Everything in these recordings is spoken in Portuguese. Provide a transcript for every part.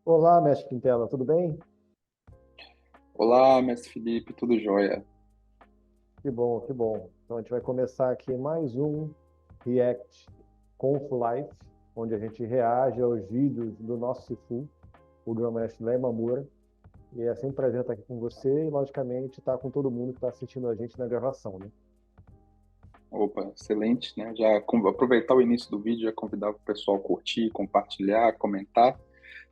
Olá, mestre Quintela, tudo bem? Olá, mestre Felipe, tudo jóia? Que bom, que bom. Então a gente vai começar aqui mais um React Conf Life, onde a gente reage aos vídeos do nosso Sifu, o grão-mestre Léo Mamura. E é sempre um prazer estar aqui com você e, logicamente, estar com todo mundo que está assistindo a gente na gravação, né? Opa, excelente, né? Aproveitar o início do vídeo, já convidar o pessoal a curtir, compartilhar, comentar,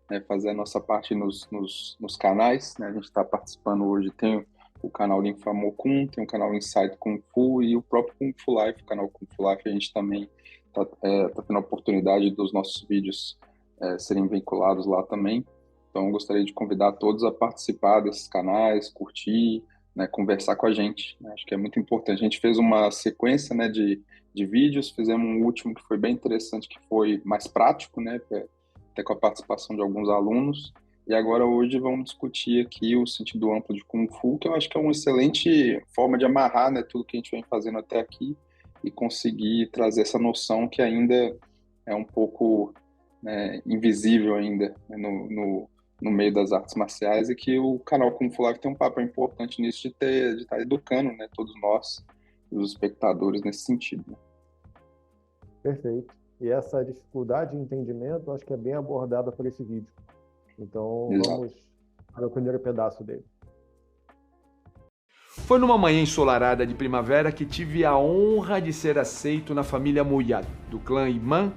né? Fazer a nossa parte nos canais, né? A gente está participando hoje, tem o canal Linfamokun, tem o canal Insight Kung Fu e o próprio Kung Fu Life, o canal Kung Fu Life, a gente também tá tendo a oportunidade dos nossos vídeos serem vinculados lá também. Então, eu gostaria de convidar todos a participar desses canais, curtir, né, conversar com a gente, né? Acho que é muito importante. A gente fez uma sequência, né, de vídeos, fizemos um último que foi bem interessante, que foi mais prático, né, até com a participação de alguns alunos. E agora, hoje, vamos discutir aqui o sentido amplo de Kung Fu, que eu acho que é uma excelente forma de amarrar, né, tudo que a gente vem fazendo até aqui e conseguir trazer essa noção que ainda é um pouco, né, invisível ainda, né, no meio das artes marciais, e que o canal Kung Fu Live tem um papel importante nisso de estar educando, né, todos nós, os espectadores nesse sentido, né? Perfeito. E essa dificuldade de entendimento, acho que é bem abordada por esse vídeo. Então, Exato. vamos para o primeiro pedaço dele. Foi numa manhã ensolarada de primavera que tive a honra de ser aceito na família Muyad, do clã Imã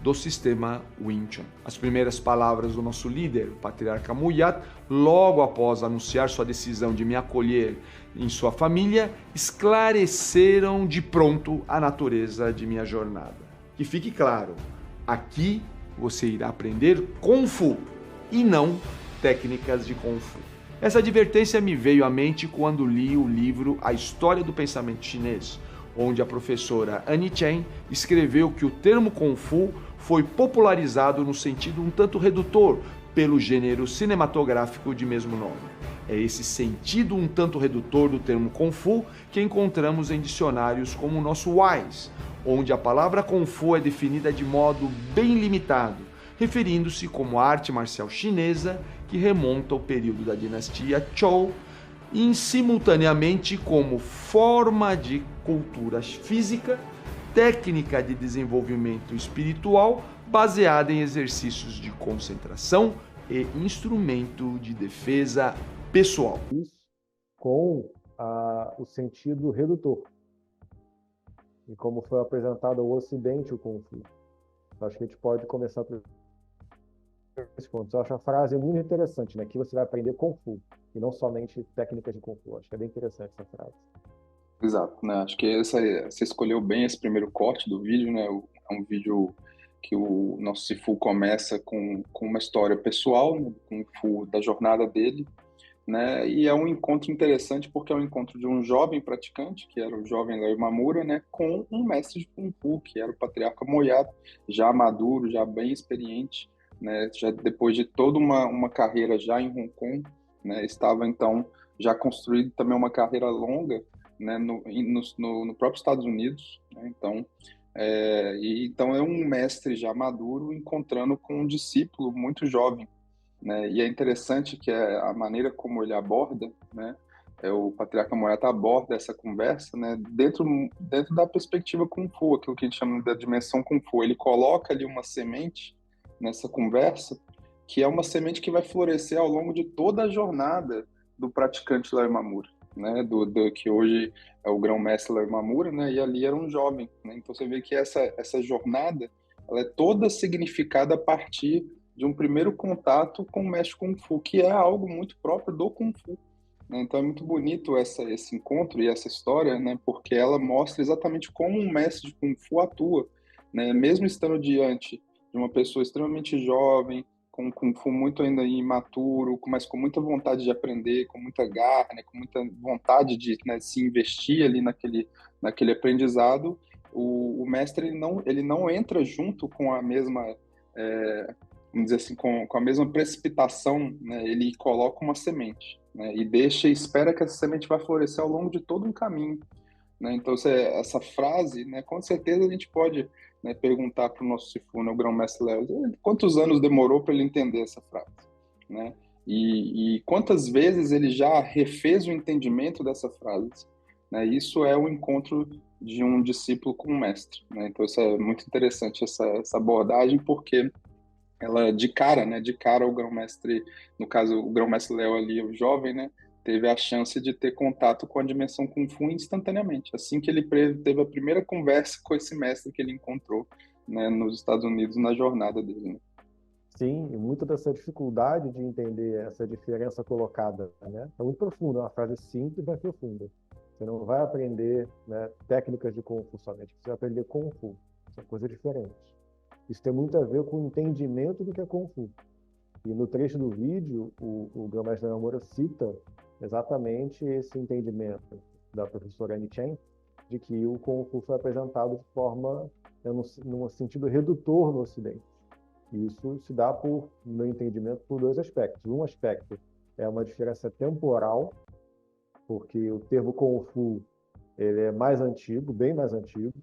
do sistema Wing Chun. As primeiras palavras do nosso líder, o patriarca Muyad, logo após anunciar sua decisão de me acolher em sua família, esclareceram de pronto a natureza de minha jornada. Que fique claro, aqui você irá aprender Kung Fu e não técnicas de Kung Fu. Essa advertência me veio à mente quando li o livro A História do Pensamento Chinês, onde a professora Annie Chen escreveu que o termo Kung Fu foi popularizado no sentido um tanto redutor pelo gênero cinematográfico de mesmo nome. É esse sentido um tanto redutor do termo Kung Fu que encontramos em dicionários como o nosso Wise, onde a palavra Kung Fu é definida de modo bem limitado, referindo-se como arte marcial chinesa que remonta ao período da dinastia Zhou, e simultaneamente como forma de cultura física, técnica de desenvolvimento espiritual baseada em exercícios de concentração e instrumento de defesa pessoal. Isso com o sentido redutor, e como foi apresentado ao Ocidente o Kung Fu. Acho que a gente pode começar por esse ponto. Eu acho a frase muito interessante, né? Que você vai aprender Kung Fu, e não somente técnicas de Kung Fu. Acho que é bem interessante essa frase. Exato, né? Acho que você escolheu bem esse primeiro corte do vídeo, né? É um vídeo que o nosso Sifu começa com uma história pessoal, né, do Kung Fu, da jornada dele, né? E é um encontro interessante porque é um encontro de um jovem praticante, que era o jovem Léo Mamura, né, com um mestre de Kung Fu, que era o patriarca Moyado, já maduro, já bem experiente, né? Já depois de toda uma carreira já em Hong Kong, né? Estava então já construído também uma carreira longa, né, no próprio Estados Unidos, né? Então é um mestre já maduro encontrando com um discípulo muito jovem, né? E é interessante que é a maneira como ele aborda, né? O Patriarca Moyata aborda essa conversa, né? Dentro da perspectiva Kung Fu, aquilo que a gente chama da dimensão Kung Fu. Ele coloca ali uma semente nessa conversa, que é uma semente que vai florescer ao longo de toda a jornada do praticante Larry Mamura, né? Do que hoje é o grão-mestre Larry Mamura, né? E ali era um jovem, né? Então você vê que essa jornada, ela é toda significada a partir de um primeiro contato com o mestre Kung Fu, que é algo muito próprio do Kung Fu, né? Então é muito bonito esse encontro e essa história, né? Porque ela mostra exatamente como um mestre de Kung Fu atua, né? Mesmo estando diante de uma pessoa extremamente jovem, com um Kung Fu muito ainda imaturo, mas com muita vontade de aprender, com muita garra, né? Com muita vontade de, né, se investir ali naquele aprendizado, o mestre ele não entra junto com a mesma vamos dizer assim, com a mesma precipitação, né, ele coloca uma semente, né, e deixa e espera que essa semente vai florescer ao longo de todo um caminho, né? Então, essa frase, né, com certeza a gente pode, né, perguntar para o nosso Sifu, né, o grão-mestre Léo, quantos anos demorou para ele entender essa frase? né? E quantas vezes ele já refez o entendimento dessa frase, né? Isso é o encontro de um discípulo com um mestre, né? Então isso é muito interessante, essa abordagem, porque ela de cara, né? De cara o grão-mestre, no caso o grão-mestre Léo ali, o jovem, né? Teve a chance de ter contato com a dimensão Kung Fu instantaneamente, assim que ele teve a primeira conversa com esse mestre que ele encontrou, né? Nos Estados Unidos na jornada dele, né? Sim, e muita dessa dificuldade de entender essa diferença colocada, né? É muito profunda, é uma frase simples, mas profunda. Você não vai aprender, né, técnicas de Kung Fu somente, você vai aprender Kung Fu. São coisas diferentes. Isso tem muito a ver com o entendimento do que é Kung Fu. E no trecho do vídeo, o grão-mestre Namura cita exatamente esse entendimento da professora Annie Chen, de que o Kung Fu foi apresentado de forma, né, num sentido redutor no Ocidente. Isso se dá, no meu entendimento, por dois aspectos. Um aspecto é uma diferença temporal, porque o termo Kung Fu ele é mais antigo, bem mais antigo.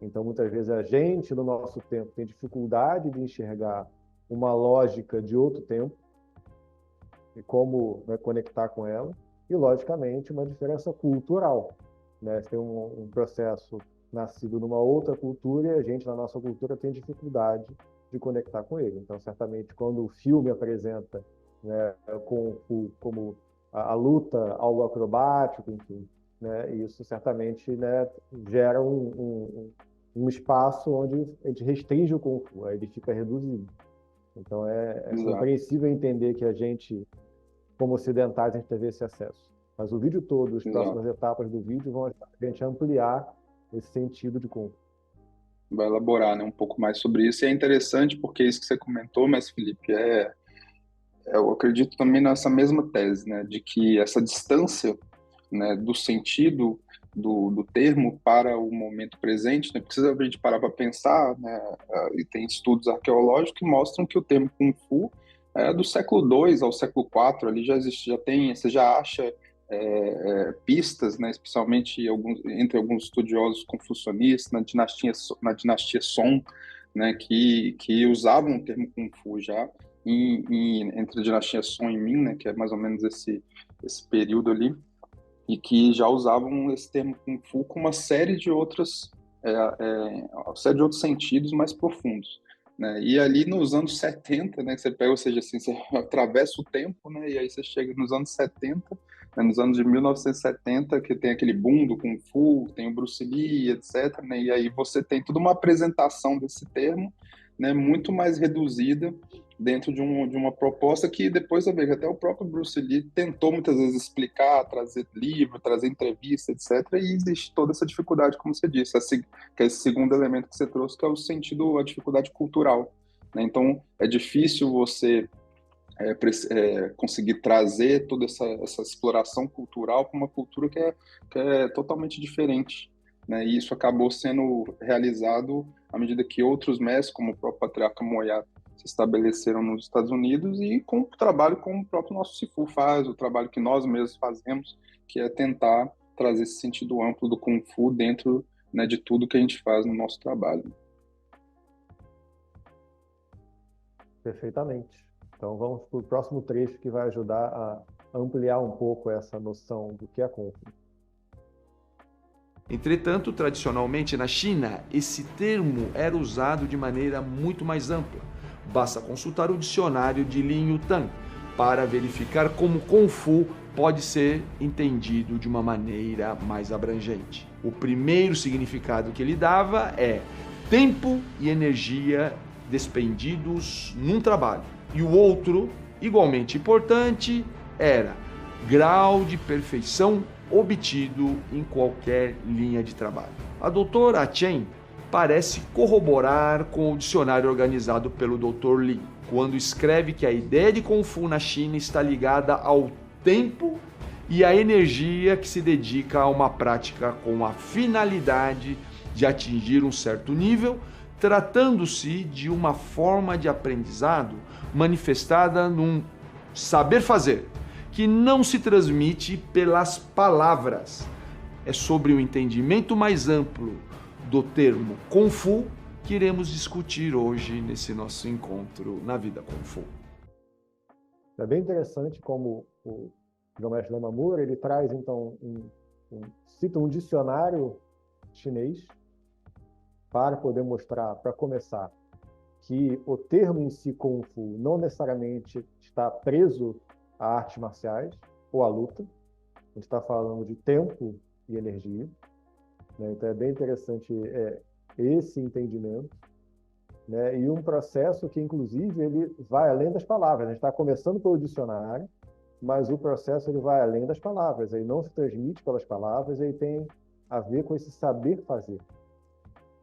Então, muitas vezes, a gente, no nosso tempo, tem dificuldade de enxergar uma lógica de outro tempo e como, né, conectar com ela. E, logicamente, uma diferença cultural, né? Tem um processo nascido numa outra cultura e a gente, na nossa cultura, tem dificuldade de conectar com ele. Então, certamente, quando o filme apresenta, né, como a luta, algo acrobático, enfim, né, isso certamente, né, gera um espaço onde a gente restringe o Kung Fu, aí ele fica reduzido. Então, é compreensível entender que a gente, como ocidentais, a gente teve esse acesso. Mas o vídeo todo, as próximas etapas do vídeo vão ajudar a gente a ampliar esse sentido de Kung Fu. Vai elaborar, né, um pouco mais sobre isso. E é interessante porque isso que você comentou, mas Felipe, eu acredito também nessa mesma tese, né, de que essa distância, né, do sentido do termo para o momento presente, né, precisa a gente parar para pensar, né, e tem estudos arqueológicos que mostram que o termo Kung Fu é do século II ao século IV, ali já existe, você já acha pistas, né, especialmente entre alguns estudiosos confucionistas na dinastia Song, né, que usavam o termo Kung Fu já entre a dinastia Song e Ming, né, que é mais ou menos esse período ali, e que já usavam esse termo Kung Fu com uma série de outros sentidos mais profundos, né? E ali nos anos 70, né, que você pega, ou seja, assim, você atravessa o tempo, né, e aí você chega nos anos 70, né, nos anos de 1970, que tem aquele boom do Kung Fu, tem o Bruce Lee, etc., né, e aí você tem toda uma apresentação desse termo, né, muito mais reduzida dentro de uma proposta que depois eu vejo até o próprio Bruce Lee tentou muitas vezes explicar, trazer livro, trazer entrevista, etc. E existe toda essa dificuldade, como você disse, que é esse segundo elemento que você trouxe, que é o sentido, a dificuldade cultural, né? Então, é difícil você conseguir trazer toda essa exploração cultural para uma cultura que é totalmente diferente, né? E isso acabou sendo realizado à medida que outros mestres, como o próprio Patriarca Moyat, se estabeleceram nos Estados Unidos e com o trabalho como o próprio nosso Sifu faz, o trabalho que nós mesmos fazemos, que é tentar trazer esse sentido amplo do Kung Fu dentro, né, de tudo que a gente faz no nosso trabalho. Perfeitamente. Então vamos para o próximo trecho que vai ajudar a ampliar um pouco essa noção do que é Kung Fu. Entretanto, tradicionalmente na China, esse termo era usado de maneira muito mais ampla. Basta consultar o dicionário de Lin Yutang para verificar como Kung Fu pode ser entendido de uma maneira mais abrangente. O primeiro significado que ele dava é tempo e energia despendidos num trabalho. E o outro, igualmente importante, era grau de perfeição obtido em qualquer linha de trabalho. A doutora Chen parece corroborar com o dicionário organizado pelo Dr. Li, quando escreve que a ideia de Kung Fu na China está ligada ao tempo e à energia que se dedica a uma prática com a finalidade de atingir um certo nível, tratando-se de uma forma de aprendizado manifestada num saber fazer, que não se transmite pelas palavras. É sobre o entendimento mais amplo do termo Kung Fu que iremos discutir hoje nesse nosso encontro na Vida Kung Fu. É bem interessante como o Geomestre Lamamura, ele traz, então, cita um dicionário chinês para poder mostrar, para começar, que o termo em si, Kung Fu, não necessariamente está preso a artes marciais ou à luta. A gente está falando de tempo e energia, né? Então é bem interessante esse entendimento, né? E um processo que, inclusive, ele vai além das palavras. A gente está começando pelo dicionário, mas o processo ele vai além das palavras. Ele não se transmite pelas palavras, ele tem a ver com esse saber fazer.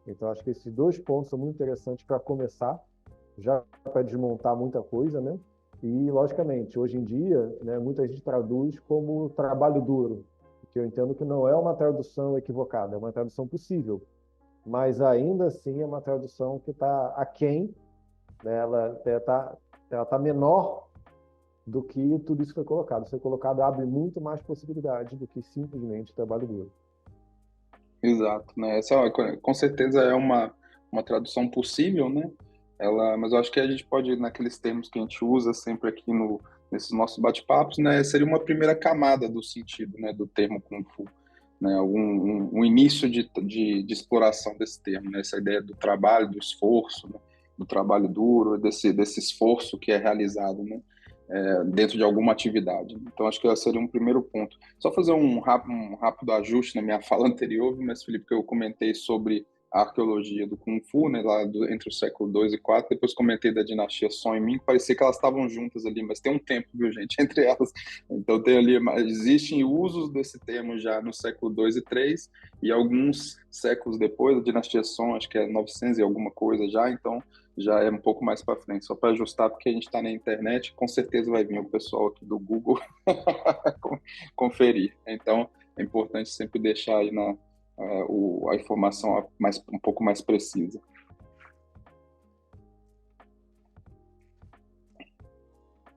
Então, acho que esses dois pontos são muito interessantes para começar, já para desmontar muita coisa, né? E, logicamente, hoje em dia, né, muita gente traduz como trabalho duro, que eu entendo que não é uma tradução equivocada, é uma tradução possível, mas ainda assim é uma tradução que está aquém, né? Ela está menor do que tudo isso que foi colocado. Ser colocado abre muito mais possibilidades do que simplesmente trabalho duro. Exato, né? Essa, com certeza é uma tradução possível, né? Mas eu acho que a gente pode, naqueles termos que a gente usa sempre aqui nesses nossos bate-papos, né? Seria uma primeira camada do sentido, né? Do termo Kung Fu, né? Um início de exploração desse termo, né? Essa ideia do trabalho, do esforço, né? Do trabalho duro, desse esforço que é realizado, né? Dentro de alguma atividade. Então, acho que esse seria um primeiro ponto. Só fazer um rápido ajuste na minha fala anterior, mas, Felipe, que eu comentei sobre a arqueologia do Kung Fu, né, lá entre o século II e IV, depois comentei da dinastia Song e Ming, parecia que elas estavam juntas ali, mas tem um tempo, viu, gente, entre elas. Então, tem ali, existem usos desse termo já no século II e III, e alguns séculos depois, a dinastia Song, acho que é 900 e alguma coisa já, então já é um pouco mais para frente, só para ajustar, porque a gente está na internet, com certeza vai vir o pessoal aqui do Google conferir. Então, é importante sempre deixar aí a informação um pouco mais precisa.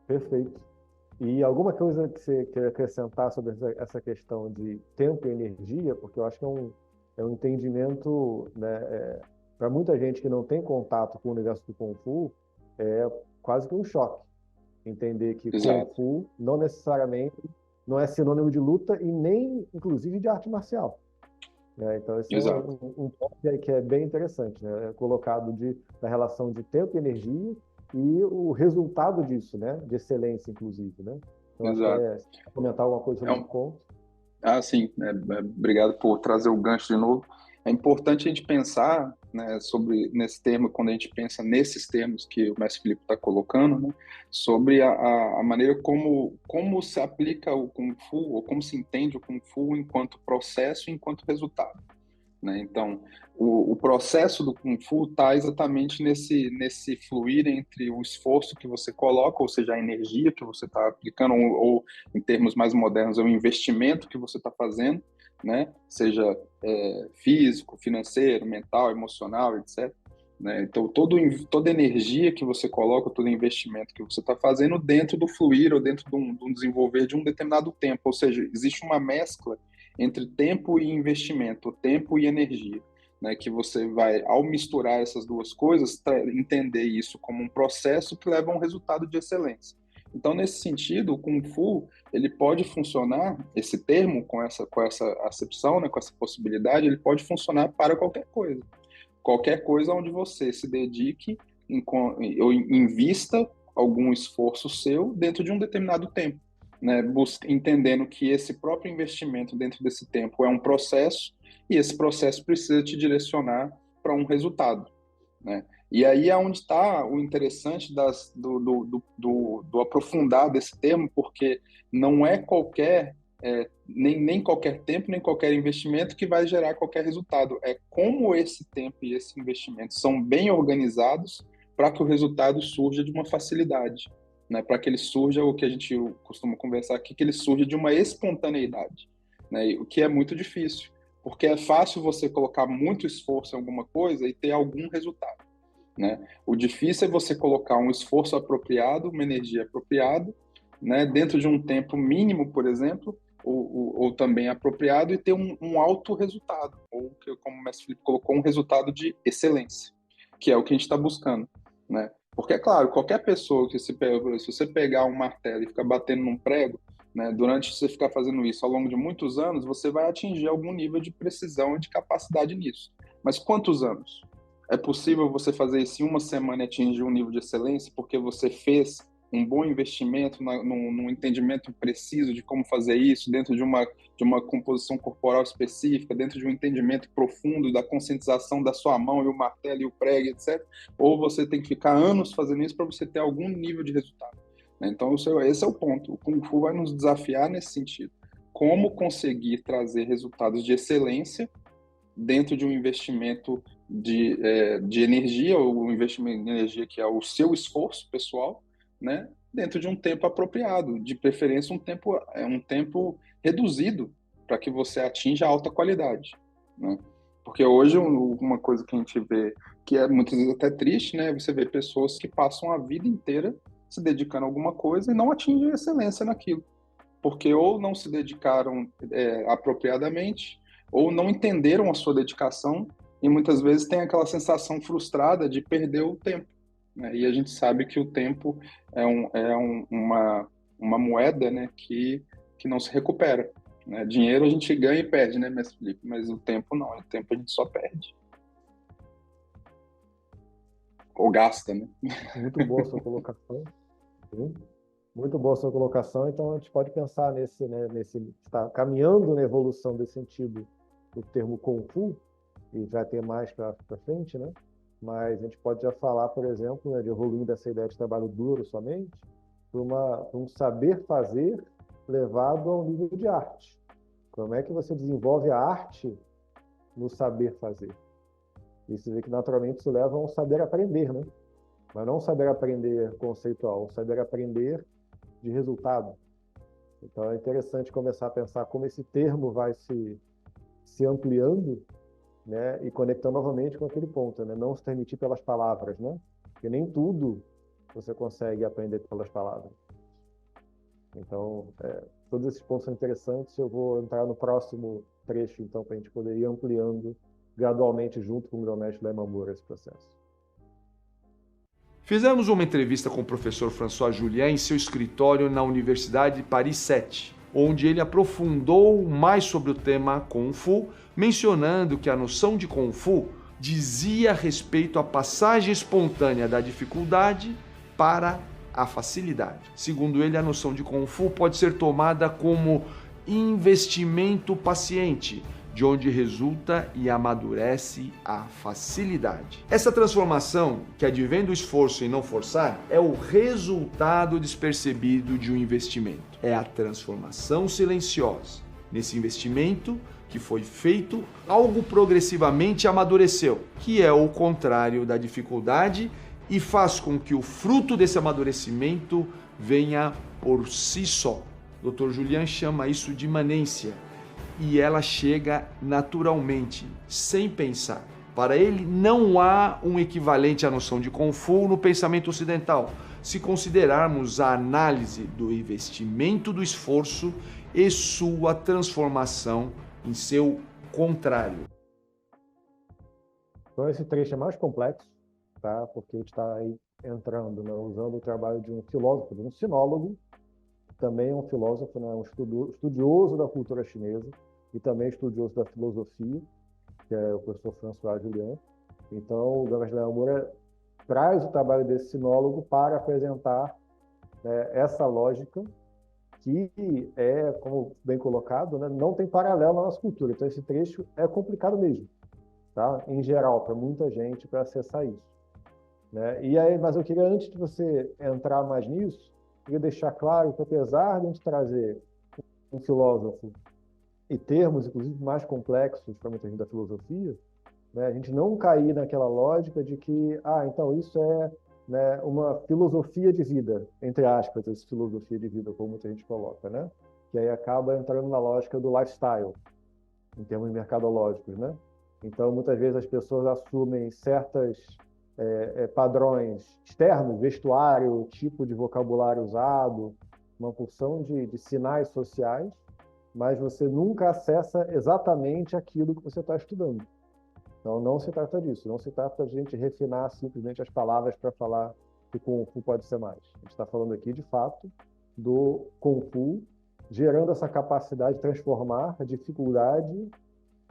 Perfeito. E alguma coisa que você quer acrescentar sobre essa questão de tempo e energia? Porque eu acho que é um entendimento, né, para muita gente que não tem contato com o universo do Kung Fu, é quase que um choque. Entender que Kung Exato. Fu não necessariamente não é sinônimo de luta e nem, inclusive, de arte marcial, né? Então, esse é Exato. um ponto que é bem interessante, né? É colocado da relação de tempo e energia e o resultado disso, né? De excelência, inclusive, né? Então, acho que Exato. comentar alguma coisa É sobre esse um, ponto. sim, obrigado por trazer o gancho de novo. É importante a gente pensar, né, nesse termo, quando a gente pensa nesses termos que o mestre Felipe está colocando, né, sobre a maneira como se aplica o Kung Fu, ou como se entende o Kung Fu enquanto processo e enquanto resultado, né? Então, o processo do Kung Fu está exatamente nesse fluir entre o esforço que você coloca, ou seja, a energia que você está aplicando, ou em termos mais modernos, é o investimento que você está fazendo, né? Seja físico, financeiro, mental, emocional, etc. Né? Então, toda energia que você coloca, todo investimento que você está fazendo dentro do fluir ou dentro de um desenvolver de um determinado tempo, ou seja, existe uma mescla entre tempo e investimento, tempo e energia, né? Que você vai, ao misturar essas duas coisas, entender isso como um processo que leva a um resultado de excelência. Então, nesse sentido, o Kung Fu, ele pode funcionar, esse termo, com essa acepção, né, com essa possibilidade, ele pode funcionar para qualquer coisa. Qualquer coisa onde você se dedique ou invista algum esforço seu dentro de um determinado tempo, né? Entendendo que esse próprio investimento dentro desse tempo é um processo e esse processo precisa te direcionar para um resultado, né? E aí é onde está o interessante do aprofundar desse termo, porque não é nem qualquer tempo, nem qualquer investimento que vai gerar qualquer resultado. É como esse tempo e esse investimento são bem organizados para que o resultado surja de uma facilidade, né? Para que ele surja, o que a gente costuma conversar aqui, que ele surja de uma espontaneidade, né? O que é muito difícil, porque é fácil você colocar muito esforço em alguma coisa e ter algum resultado, né? O difícil é você colocar um esforço apropriado, uma energia apropriada, né? Dentro de um tempo mínimo, por exemplo, ou também apropriado, e ter um alto resultado, ou, como o mestre Felipe colocou, um resultado de excelência, que é o que a gente está buscando, né? Porque, é claro, qualquer pessoa que se você pegar um martelo e ficar batendo num prego, né, durante você ficar fazendo isso ao longo de muitos anos, você vai atingir algum nível de precisão e de capacidade nisso. Mas quantos anos? É possível você fazer isso em uma semana e atingir um nível de excelência porque você fez um bom investimento num entendimento preciso de como fazer isso, dentro de uma composição corporal específica, dentro de um entendimento profundo da conscientização da sua mão e o martelo e o prego, etc. Ou você tem que ficar anos fazendo isso para você ter algum nível de resultado. Então, esse é o ponto. O Kung Fu vai nos desafiar nesse sentido. Como conseguir trazer resultados de excelência dentro de um investimento de energia, ou um investimento de energia que é o seu esforço pessoal, né? Dentro de um tempo apropriado, de preferência um tempo reduzido, para que você atinja alta qualidade, né? Porque hoje uma coisa que a gente vê, que é muitas vezes até triste, né? Você vê pessoas que passam a vida inteira se dedicando a alguma coisa e não atingem excelência naquilo, porque ou não se dedicaram apropriadamente, ou não entenderam a sua dedicação, e muitas vezes tem aquela sensação frustrada de perder o tempo, né? E a gente sabe que o tempo uma moeda, né, que não se recupera, né? Dinheiro a gente ganha e perde, né, Mestre Felipe? Mas o tempo não, o tempo a gente só perde. Ou gasta, né? Muito boa a sua colocação. Sim. Muito boa a sua colocação. Então, a gente pode pensar está caminhando na evolução desse sentido do termo Kung Fu, e vai ter mais para frente, né? Mas a gente pode já falar, por exemplo, né, de evoluindo essa ideia de trabalho duro somente, para um saber fazer levado a um nível de arte. Como é que você desenvolve a arte no saber fazer? E você vê que naturalmente isso leva a um saber aprender, né? Mas não um saber aprender conceitual, um saber aprender de resultado. Então é interessante começar a pensar como esse termo vai se ampliando, né, e conectando novamente com aquele ponto, né? Não se permitir pelas palavras, né? Porque nem tudo você consegue aprender pelas palavras. Então, todos esses pontos são interessantes. Eu vou entrar no próximo trecho, então, para a gente poder ir ampliando gradualmente junto com o grão-mestre Lai Mamura esse processo. Fizemos uma entrevista com o professor François Julien em seu escritório na Universidade de Paris 7, onde ele aprofundou mais sobre o tema Kung Fu, mencionando que a noção de Kung Fu dizia respeito à passagem espontânea da dificuldade para a facilidade. Segundo ele, a noção de Kung Fu pode ser tomada como investimento paciente, de onde resulta e amadurece a facilidade. Essa transformação, que advém do esforço e não forçar, é o resultado despercebido de um investimento. É a transformação silenciosa. Nesse investimento que foi feito, algo progressivamente amadureceu, que é o contrário da dificuldade e faz com que o fruto desse amadurecimento venha por si só. Dr. Julien chama isso de imanência. E ela chega naturalmente, sem pensar. Para ele, não há um equivalente à noção de Kung Fu no pensamento ocidental, se considerarmos a análise do investimento do esforço e sua transformação em seu contrário. Então, esse trecho é mais complexo, tá? Porque a gente está aí entrando, né, usando o trabalho de um filósofo, de um sinólogo, também é um filósofo, né, um estudioso da cultura chinesa, e também estudioso da filosofia, que é o professor François Julien. Então, o grão-mestre Lai Mamura traz o trabalho desse sinólogo para apresentar, né, essa lógica que é, como bem colocado, né, não tem paralelo na nossa cultura. Então, esse trecho é complicado mesmo, tá? Em geral, para muita gente, para acessar isso, né? E aí, mas eu queria, antes de você entrar mais nisso, queria deixar claro que, apesar de a gente trazer um filósofo e termos, inclusive, mais complexos para muita gente da filosofia, né, a gente não cair naquela lógica de que, então isso é, né, uma filosofia de vida, entre aspas, essa filosofia de vida, como muita gente coloca, né? Que aí acaba entrando na lógica do lifestyle, em termos mercadológicos, né? Então, muitas vezes as pessoas assumem certos padrões externos, vestuário, tipo de vocabulário usado, uma porção de sinais sociais, mas você nunca acessa exatamente aquilo que você está estudando. Então, não se trata disso. Não se trata de a gente refinar simplesmente as palavras para falar que o Kung Fu pode ser mais. A gente está falando aqui, de fato, do Kung Fu gerando essa capacidade de transformar a dificuldade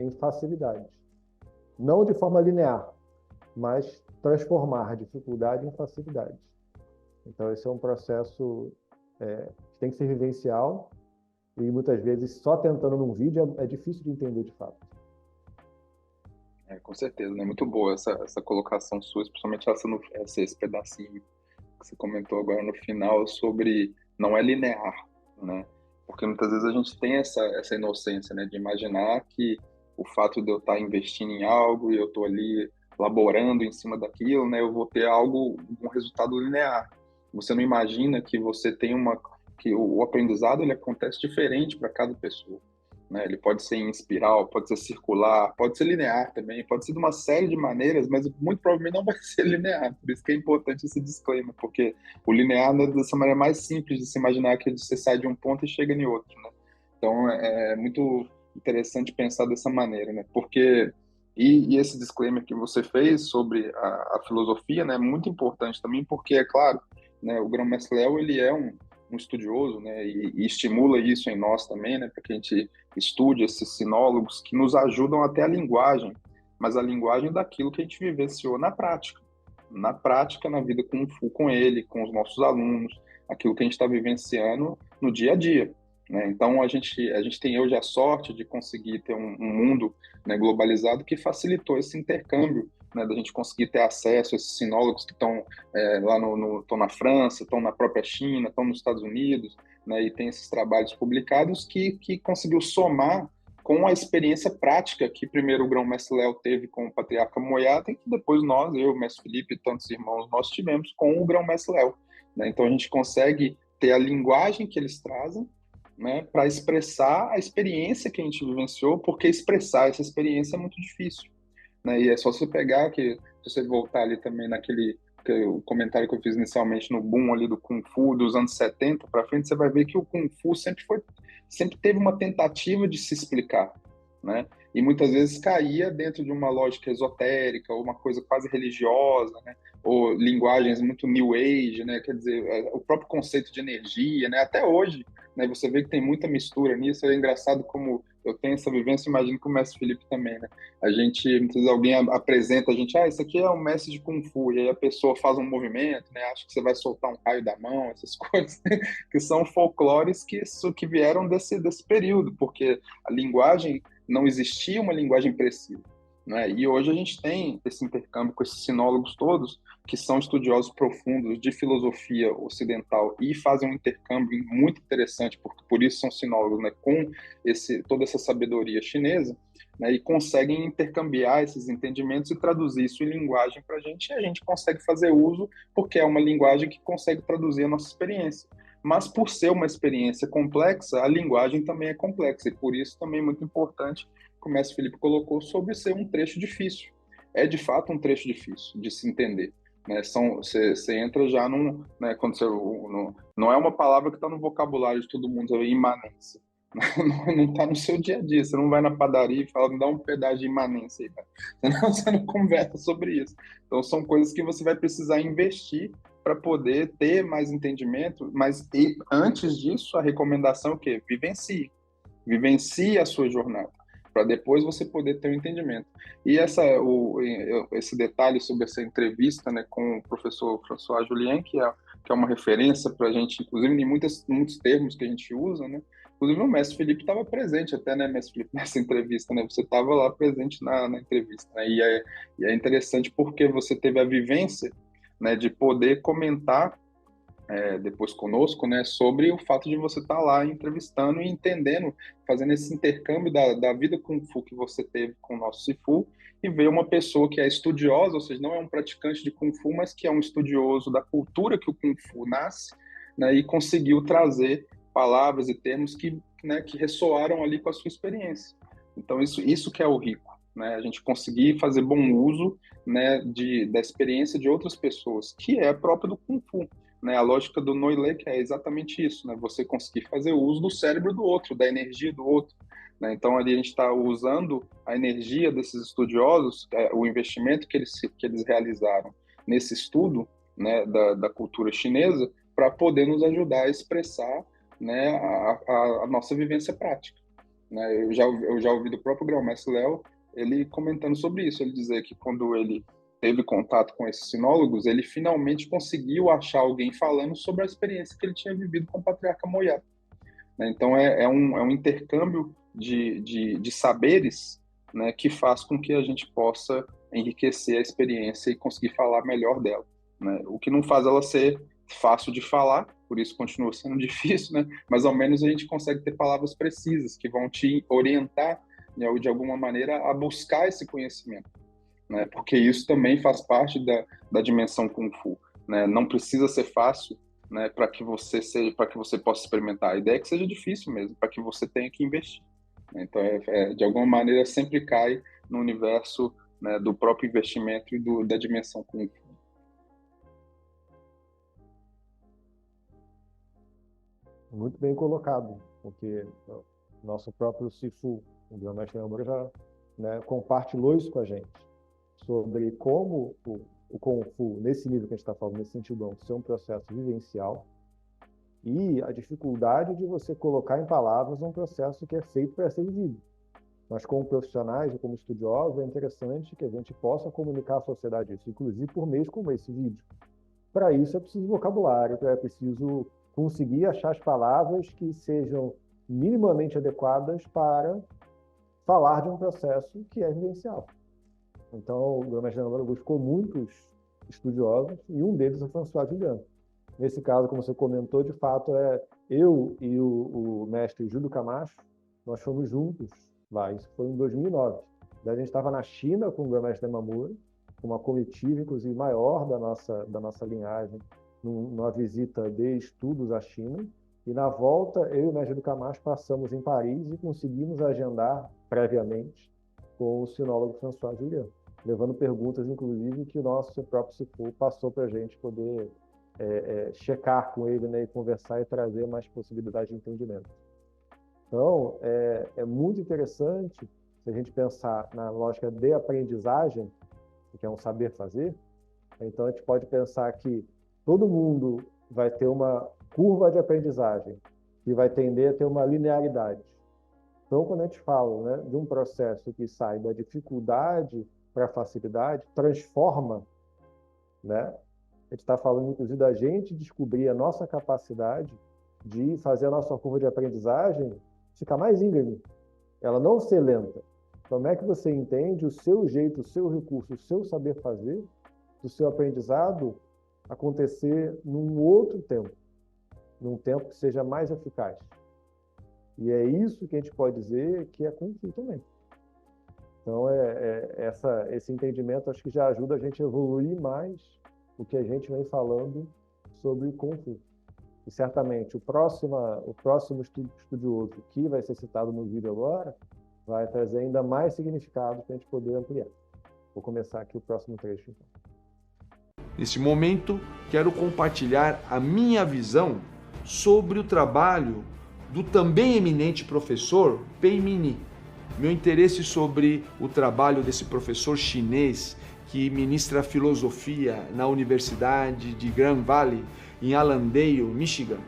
em facilidade. Não de forma linear, mas transformar a dificuldade em facilidade. Então, esse é um processo que tem que ser vivencial e, muitas vezes, só tentando num vídeo é difícil de entender de fato. Com certeza, né? Muito boa essa colocação sua, principalmente esse pedacinho que você comentou agora no final sobre não é linear, né? Porque muitas vezes a gente tem essa inocência, né? De imaginar que o fato de eu estar investindo em algo e eu estou ali laborando em cima daquilo, né? Eu vou ter um resultado linear. Você não imagina que você tem que o aprendizado ele acontece diferente para cada pessoa. Né? Ele pode ser em espiral, pode ser circular, pode ser linear também, pode ser de uma série de maneiras, mas muito provavelmente não vai ser linear. Por isso que é importante esse disclaimer, porque o linear é dessa maneira mais simples de se imaginar, que você sai de um ponto e chega em outro. Né? Então é muito interessante pensar dessa maneira, né? Porque e esse disclaimer que você fez sobre a filosofia, né, é muito importante também, porque é claro, né, o Grão-Mestre Léo ele é um estudioso, né, e estimula isso em nós também, né, para que a gente estude esses sinólogos que nos ajudam até a linguagem, mas a linguagem daquilo que a gente vivenciou na prática, na vida Kung Fu com ele, com os nossos alunos, aquilo que a gente está vivenciando no dia a dia. Né? Então, a gente tem hoje a sorte de conseguir ter um mundo, né, globalizado que facilitou esse intercâmbio, né, da gente conseguir ter acesso a esses sinólogos que estão lá estão na França, estão na própria China, estão nos Estados Unidos, né, e tem esses trabalhos publicados que conseguiu somar com a experiência prática que primeiro o Grão-Mestre Léo teve com o Patriarca Moyada e que depois nós, eu, o Mestre Felipe e tantos irmãos, nós tivemos com o Grão-Mestre Léo. Né? Então a gente consegue ter a linguagem que eles trazem, né, para expressar a experiência que a gente vivenciou, porque expressar essa experiência é muito difícil. Né? E é só você pegar, se você voltar ali também o comentário que eu fiz inicialmente no boom ali do Kung Fu dos anos 70 para frente, você vai ver que o Kung Fu sempre teve uma tentativa de se explicar, né? E muitas vezes caía dentro de uma lógica esotérica, ou uma coisa quase religiosa, né? Ou linguagens muito New Age, né? Quer dizer, o próprio conceito de energia, né? Até hoje, né? Você vê que tem muita mistura nisso. É engraçado como eu tenho essa vivência, imagino que o Mestre Felipe também, né? muitas vezes alguém apresenta a gente, isso aqui é um mestre de Kung Fu, e aí a pessoa faz um movimento, né? Acha que você vai soltar um raio da mão, essas coisas, que são folclores que vieram desse período, porque a linguagem não existia uma linguagem precisa. Né? E hoje a gente tem esse intercâmbio com esses sinólogos todos, que são estudiosos profundos de filosofia ocidental e fazem um intercâmbio muito interessante, porque por isso são sinólogos, né? Com toda essa sabedoria chinesa, né? E conseguem intercambiar esses entendimentos e traduzir isso em linguagem para a gente, e a gente consegue fazer uso, porque é uma linguagem que consegue traduzir a nossa experiência. Mas por ser uma experiência complexa, a linguagem também é complexa, e por isso também é muito importante, como o Mestre Felipe colocou, sobre ser um trecho difícil. É de fato um trecho difícil de se entender. Né? Você entra já né, quando não é uma palavra que está no vocabulário de todo mundo, é imanência. Não está no seu dia a dia. Você não vai na padaria e fala, me dá um pedaço de imanência aí, cara. Você não conversa sobre isso. Então são coisas que você vai precisar investir para poder ter mais entendimento, mas antes disso, a recomendação é o quê? Vivencie a sua jornada, para depois você poder ter um entendimento. E esse detalhe sobre essa entrevista, né, com o professor François Julien, que é uma referência para a gente, inclusive em muitos termos que a gente usa, né? Inclusive o Mestre Felipe estava presente até, né, Mestre Felipe, nessa entrevista, né? Você estava lá presente na entrevista, né? E é interessante porque você teve a vivência, né, de poder comentar depois conosco, né, sobre o fato de você estar lá entrevistando e entendendo, fazendo esse intercâmbio da vida Kung Fu que você teve com o nosso Sifu, e ver uma pessoa que é estudiosa, ou seja, não é um praticante de Kung Fu, mas que é um estudioso da cultura que o Kung Fu nasce, né, e conseguiu trazer palavras e termos né, que ressoaram ali com a sua experiência. Então, isso que é o rico. Né, a gente conseguir fazer bom uso, né, da experiência de outras pessoas, que é a própria do Kung Fu. Né, a lógica do Noilê, que é exatamente isso, né, você conseguir fazer uso do cérebro do outro, da energia do outro. Né, então, ali a gente está usando a energia desses estudiosos, o investimento que eles realizaram nesse estudo, né, da cultura chinesa para poder nos ajudar a expressar, né, a nossa vivência prática, né? Eu já ouvi do próprio grão-mestre Léo ele comentando sobre isso, ele dizer que quando ele teve contato com esses sinólogos, ele finalmente conseguiu achar alguém falando sobre a experiência que ele tinha vivido com o patriarca Moyat, né? Então é um intercâmbio de saberes, né, que faz com que a gente possa enriquecer a experiência e conseguir falar melhor dela, né? O que não faz ela ser fácil de falar, por isso continua sendo difícil, né? Mas ao menos a gente consegue ter palavras precisas que vão te orientar, né, de alguma maneira a buscar esse conhecimento, né? Porque isso também faz parte da dimensão Kung Fu, né? Não precisa ser fácil, né, para que você possa experimentar. A ideia é que seja difícil mesmo, para que você tenha que investir. Então, de alguma maneira, sempre cai no universo, né, do próprio investimento e da dimensão Kung Fu. Muito bem colocado, porque nosso próprio Sifu, o grão-mestre Namura, já, né, compartilhou isso com a gente, sobre como o Kung Fu, nesse nível que a gente está falando, nesse sentido, ser um processo vivencial, e a dificuldade de você colocar em palavras um processo que é feito para ser vivido. Mas como profissionais e como estudiosos, é interessante que a gente possa comunicar à sociedade isso, inclusive por meios como esse vídeo. Para isso é preciso vocabulário, é preciso conseguir achar as palavras que sejam minimamente adequadas para falar de um processo que é vivencial. Então, o grão-mestre Namura buscou muitos estudiosos, e um deles é o François Villani. Nesse caso, como você comentou, de fato, eu e o mestre Júlio Camacho, nós fomos juntos lá, isso foi em 2009. Daí a gente estava na China com o grão-mestre Namura, com uma comitiva, inclusive, maior da nossa linhagem, numa visita de estudos à China, e na volta, eu e o mestre Júlio Camacho passamos em Paris e conseguimos agendar previamente com o sinólogo François Villani, levando perguntas, inclusive, que o nosso próprio Sifu passou para a gente poder checar com ele, né, e conversar e trazer mais possibilidade de entendimento. Então, é muito interessante se a gente pensar na lógica de aprendizagem, que é um saber fazer. Então, a gente pode pensar que todo mundo vai ter uma curva de aprendizagem que vai tender a ter uma linearidade. Então, quando a gente fala, né, de um processo que sai da dificuldade para a facilidade, transforma, né? A gente está falando, inclusive, da gente descobrir a nossa capacidade de fazer a nossa curva de aprendizagem ficar mais íngreme, ela não ser lenta. Como é que você entende o seu jeito, o seu recurso, o seu saber fazer, do seu aprendizado acontecer num outro tempo, num tempo que seja mais eficaz? E é isso que a gente pode dizer que é Kung Fu também. Então, esse entendimento acho que já ajuda a gente a evoluir mais o que a gente vem falando sobre Kung Fu. E certamente o próximo estudioso que vai ser citado no vídeo agora vai trazer ainda mais significado para a gente poder ampliar. Vou começar aqui o próximo trecho, então. Neste momento, quero compartilhar a minha visão sobre o trabalho do também eminente professor Pei Mini. Meu interesse sobre o trabalho desse professor chinês que ministra filosofia na Universidade de Grand Valley, em Allendale, Michigan,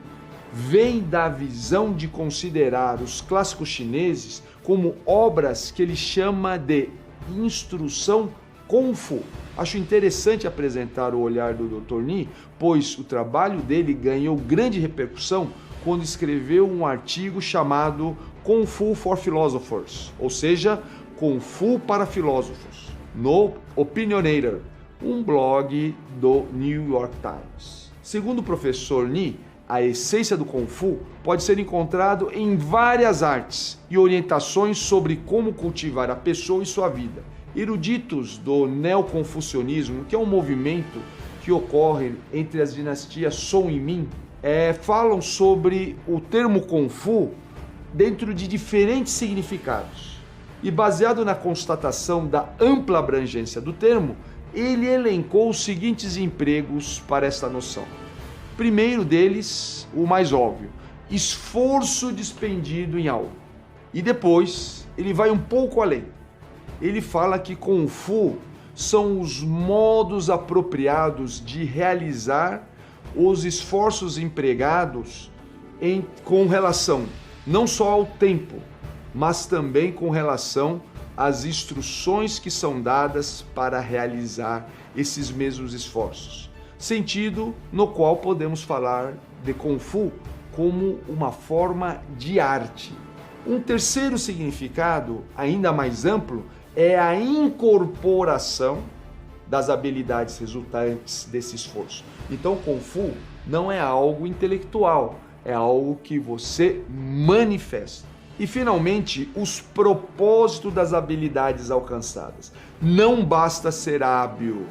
vem da visão de considerar os clássicos chineses como obras que ele chama de instrução Kung Fu. Acho interessante apresentar o olhar do Dr. Ni, pois o trabalho dele ganhou grande repercussão quando escreveu um artigo chamado Kung Fu for Philosophers, ou seja, Kung Fu para filósofos, no Opinionator, um blog do New York Times. Segundo o professor Ni, a essência do Kung Fu pode ser encontrado em várias artes e orientações sobre como cultivar a pessoa e sua vida. Eruditos do neoconfucionismo, que é um movimento que ocorre entre as dinastias Song e Ming, falam sobre o termo Kung Fu dentro de diferentes significados. E baseado na constatação da ampla abrangência do termo, ele elencou os seguintes empregos para esta noção. Primeiro deles, o mais óbvio, esforço despendido em algo. E depois, ele vai um pouco além. Ele fala que Kung Fu são os modos apropriados de realizar os esforços empregados com relação não só ao tempo, mas também com relação às instruções que são dadas para realizar esses mesmos esforços. Sentido no qual podemos falar de Kung Fu como uma forma de arte. Um terceiro significado, ainda mais amplo, é a incorporação das habilidades resultantes desse esforço. Então, Kung Fu não é algo intelectual, é algo que você manifesta. E, finalmente, os propósitos das habilidades alcançadas. Não basta ser hábil,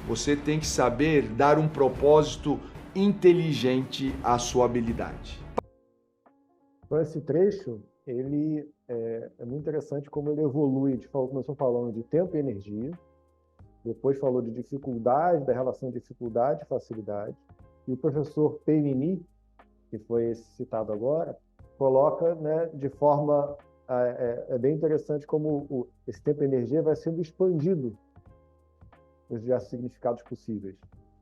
você tem que saber dar um propósito inteligente à sua habilidade. Então, esse trecho, ele é muito interessante como ele evolui. A gente começou falando de tempo e energia, depois falou de dificuldade, da relação dificuldade e facilidade. E o professor Peimini, que foi citado agora, coloca, né, de forma bem interessante como esse tempo e energia vai sendo expandido nos diversos significados possíveis.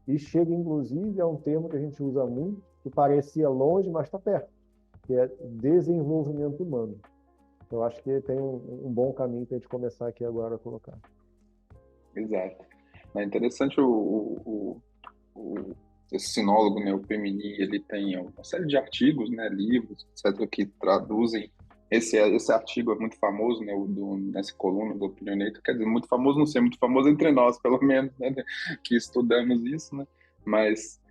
E chega, inclusive, a um termo que a gente usa muito, que parecia longe, mas está perto, que é desenvolvimento humano. Eu acho que tem um bom caminho para a gente começar aqui agora a colocar. Exato. É interessante esse sinólogo, né, o Peimini, ele tem uma série de artigos, né, livros, etc., que traduzem. Esse artigo é muito famoso, né, nessa coluna do Opinionator, quer dizer, muito famoso, não sei, muito famoso entre nós, pelo menos, né, que estudamos isso, né, mas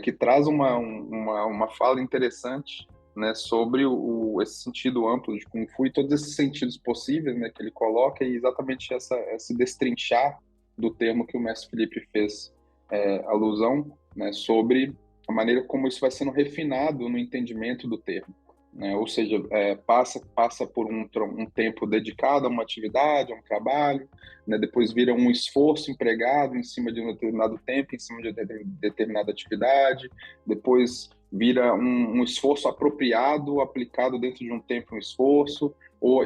que traz uma fala interessante, né, sobre esse sentido amplo de Kung Fu e todos esses sentidos possíveis, né, que ele coloca, e exatamente esse destrinchar do termo que o mestre Felipe fez alusão, né, sobre a maneira como isso vai sendo refinado no entendimento do termo, né? Ou seja, passa por um tempo dedicado a uma atividade, a um trabalho, né? Depois vira um esforço empregado em cima de um determinado tempo, em cima de determinada atividade, depois vira um esforço apropriado, aplicado dentro de um tempo, um esforço,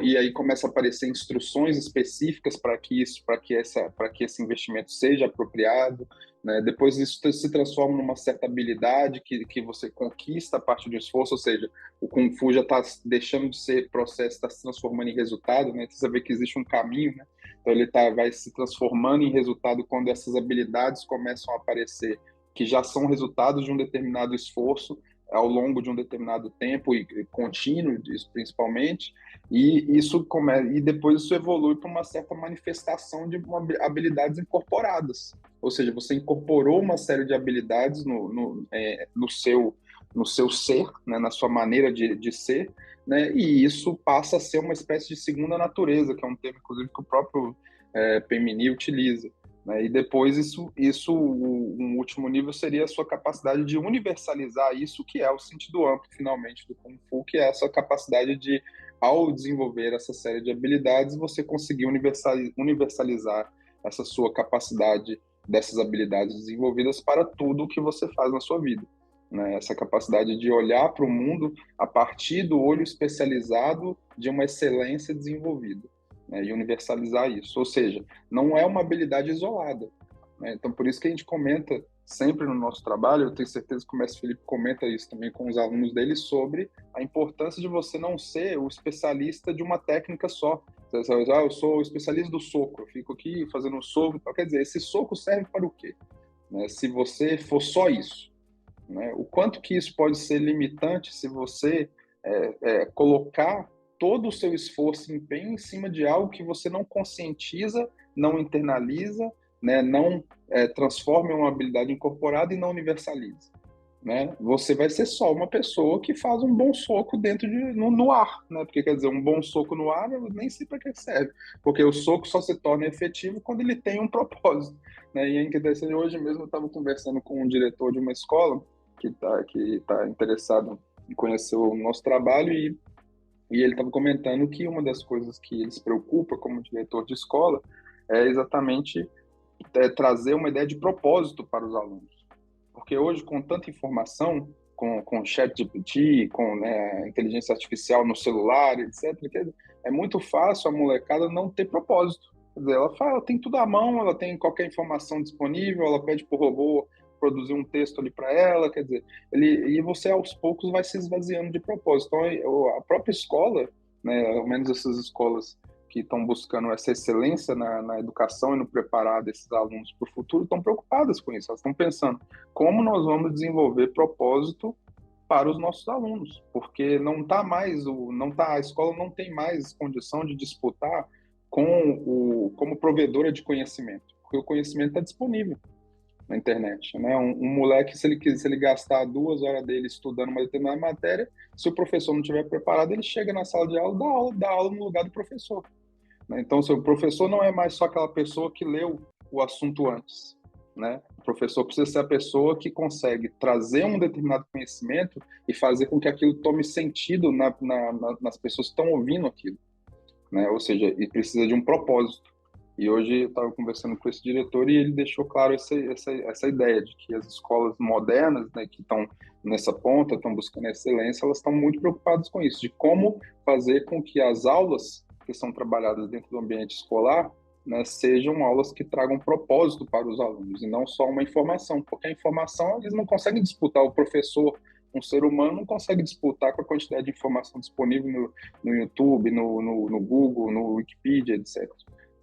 e aí começa a aparecer instruções específicas para que esse investimento seja apropriado, né? Depois isso se transforma numa certa habilidade que você conquista a partir do esforço, ou seja, o Kung Fu já está deixando de ser processo, está se transformando em resultado, né? Você vê que existe um caminho, né? Então ele vai se transformando em resultado quando essas habilidades começam a aparecer, que já são resultados de um determinado esforço ao longo de um determinado tempo e contínuo, principalmente, e depois isso evolui para uma certa manifestação de habilidades incorporadas, ou seja, você incorporou uma série de habilidades no seu ser, né, na sua maneira de ser, né, e isso passa a ser uma espécie de segunda natureza, que é um termo, inclusive, que o próprio Peimini utiliza. Né? E depois um último nível seria a sua capacidade de universalizar isso, que é o sentido amplo, finalmente, do Kung Fu, que é essa capacidade de, ao desenvolver essa série de habilidades, você conseguir universalizar essa sua capacidade dessas habilidades desenvolvidas para tudo o que você faz na sua vida. Né? Essa capacidade de olhar para o mundo a partir do olho especializado de uma excelência desenvolvida. Né, e universalizar isso, ou seja, não é uma habilidade isolada, né? Então, por isso que a gente comenta sempre no nosso trabalho, eu tenho certeza que o mestre Felipe comenta isso também com os alunos dele, sobre a importância de você não ser o especialista de uma técnica só. Você eu sou o especialista do soco, eu fico aqui fazendo um soco, então, quer dizer, esse soco serve para o quê? Né, se você for só isso, né? O quanto que isso pode ser limitante se você colocar todo o seu esforço e empenho em cima de algo que você não conscientiza, não internaliza, né, não transforma em uma habilidade incorporada e não universaliza. Né? Você vai ser só uma pessoa que faz um bom soco no ar, né? Porque, quer dizer, um bom soco no ar, eu nem sei para que serve, porque o soco só se torna efetivo quando ele tem um propósito. Né? E é interessante, hoje mesmo eu estava conversando com um diretor de uma escola que tá interessado em conhecer o nosso trabalho, e ele estava comentando que uma das coisas que ele se preocupa como diretor de escola é exatamente trazer uma ideia de propósito para os alunos. Porque hoje, com tanta informação, com ChatGPT, com, né, inteligência artificial no celular, etc., é muito fácil a molecada não ter propósito. Quer dizer, ela tem tudo à mão, ela tem qualquer informação disponível, ela pede para o robô produzir um texto ali para ela, quer dizer, e você aos poucos vai se esvaziando de propósito. Então, a própria escola, né, ao menos essas escolas que estão buscando essa excelência na educação e no preparar desses alunos para o futuro, estão preocupadas com isso. Elas estão pensando como nós vamos desenvolver propósito para os nossos alunos, porque a escola não tem mais condição de disputar como provedora de conhecimento, porque o conhecimento está disponível na internet, né? Um moleque, se ele gastar 2 horas dele estudando uma determinada matéria, se o professor não estiver preparado, ele chega na sala de aula, dá aula no lugar do professor, né? Então, se o professor não é mais só aquela pessoa que leu o assunto antes, né? O professor precisa ser a pessoa que consegue trazer um determinado conhecimento e fazer com que aquilo tome sentido nas pessoas que estão ouvindo aquilo, né? Ou seja, e precisa de um propósito. E hoje eu estava conversando com esse diretor e ele deixou claro essa ideia de que as escolas modernas, né, que estão nessa ponta, estão buscando excelência, elas estão muito preocupadas com isso, de como fazer com que as aulas que são trabalhadas dentro do ambiente escolar, né, sejam aulas que tragam propósito para os alunos e não só uma informação, porque a informação eles não conseguem disputar, o professor, um ser humano não consegue disputar com a quantidade de informação disponível no YouTube, no Google, no Wikipedia, etc.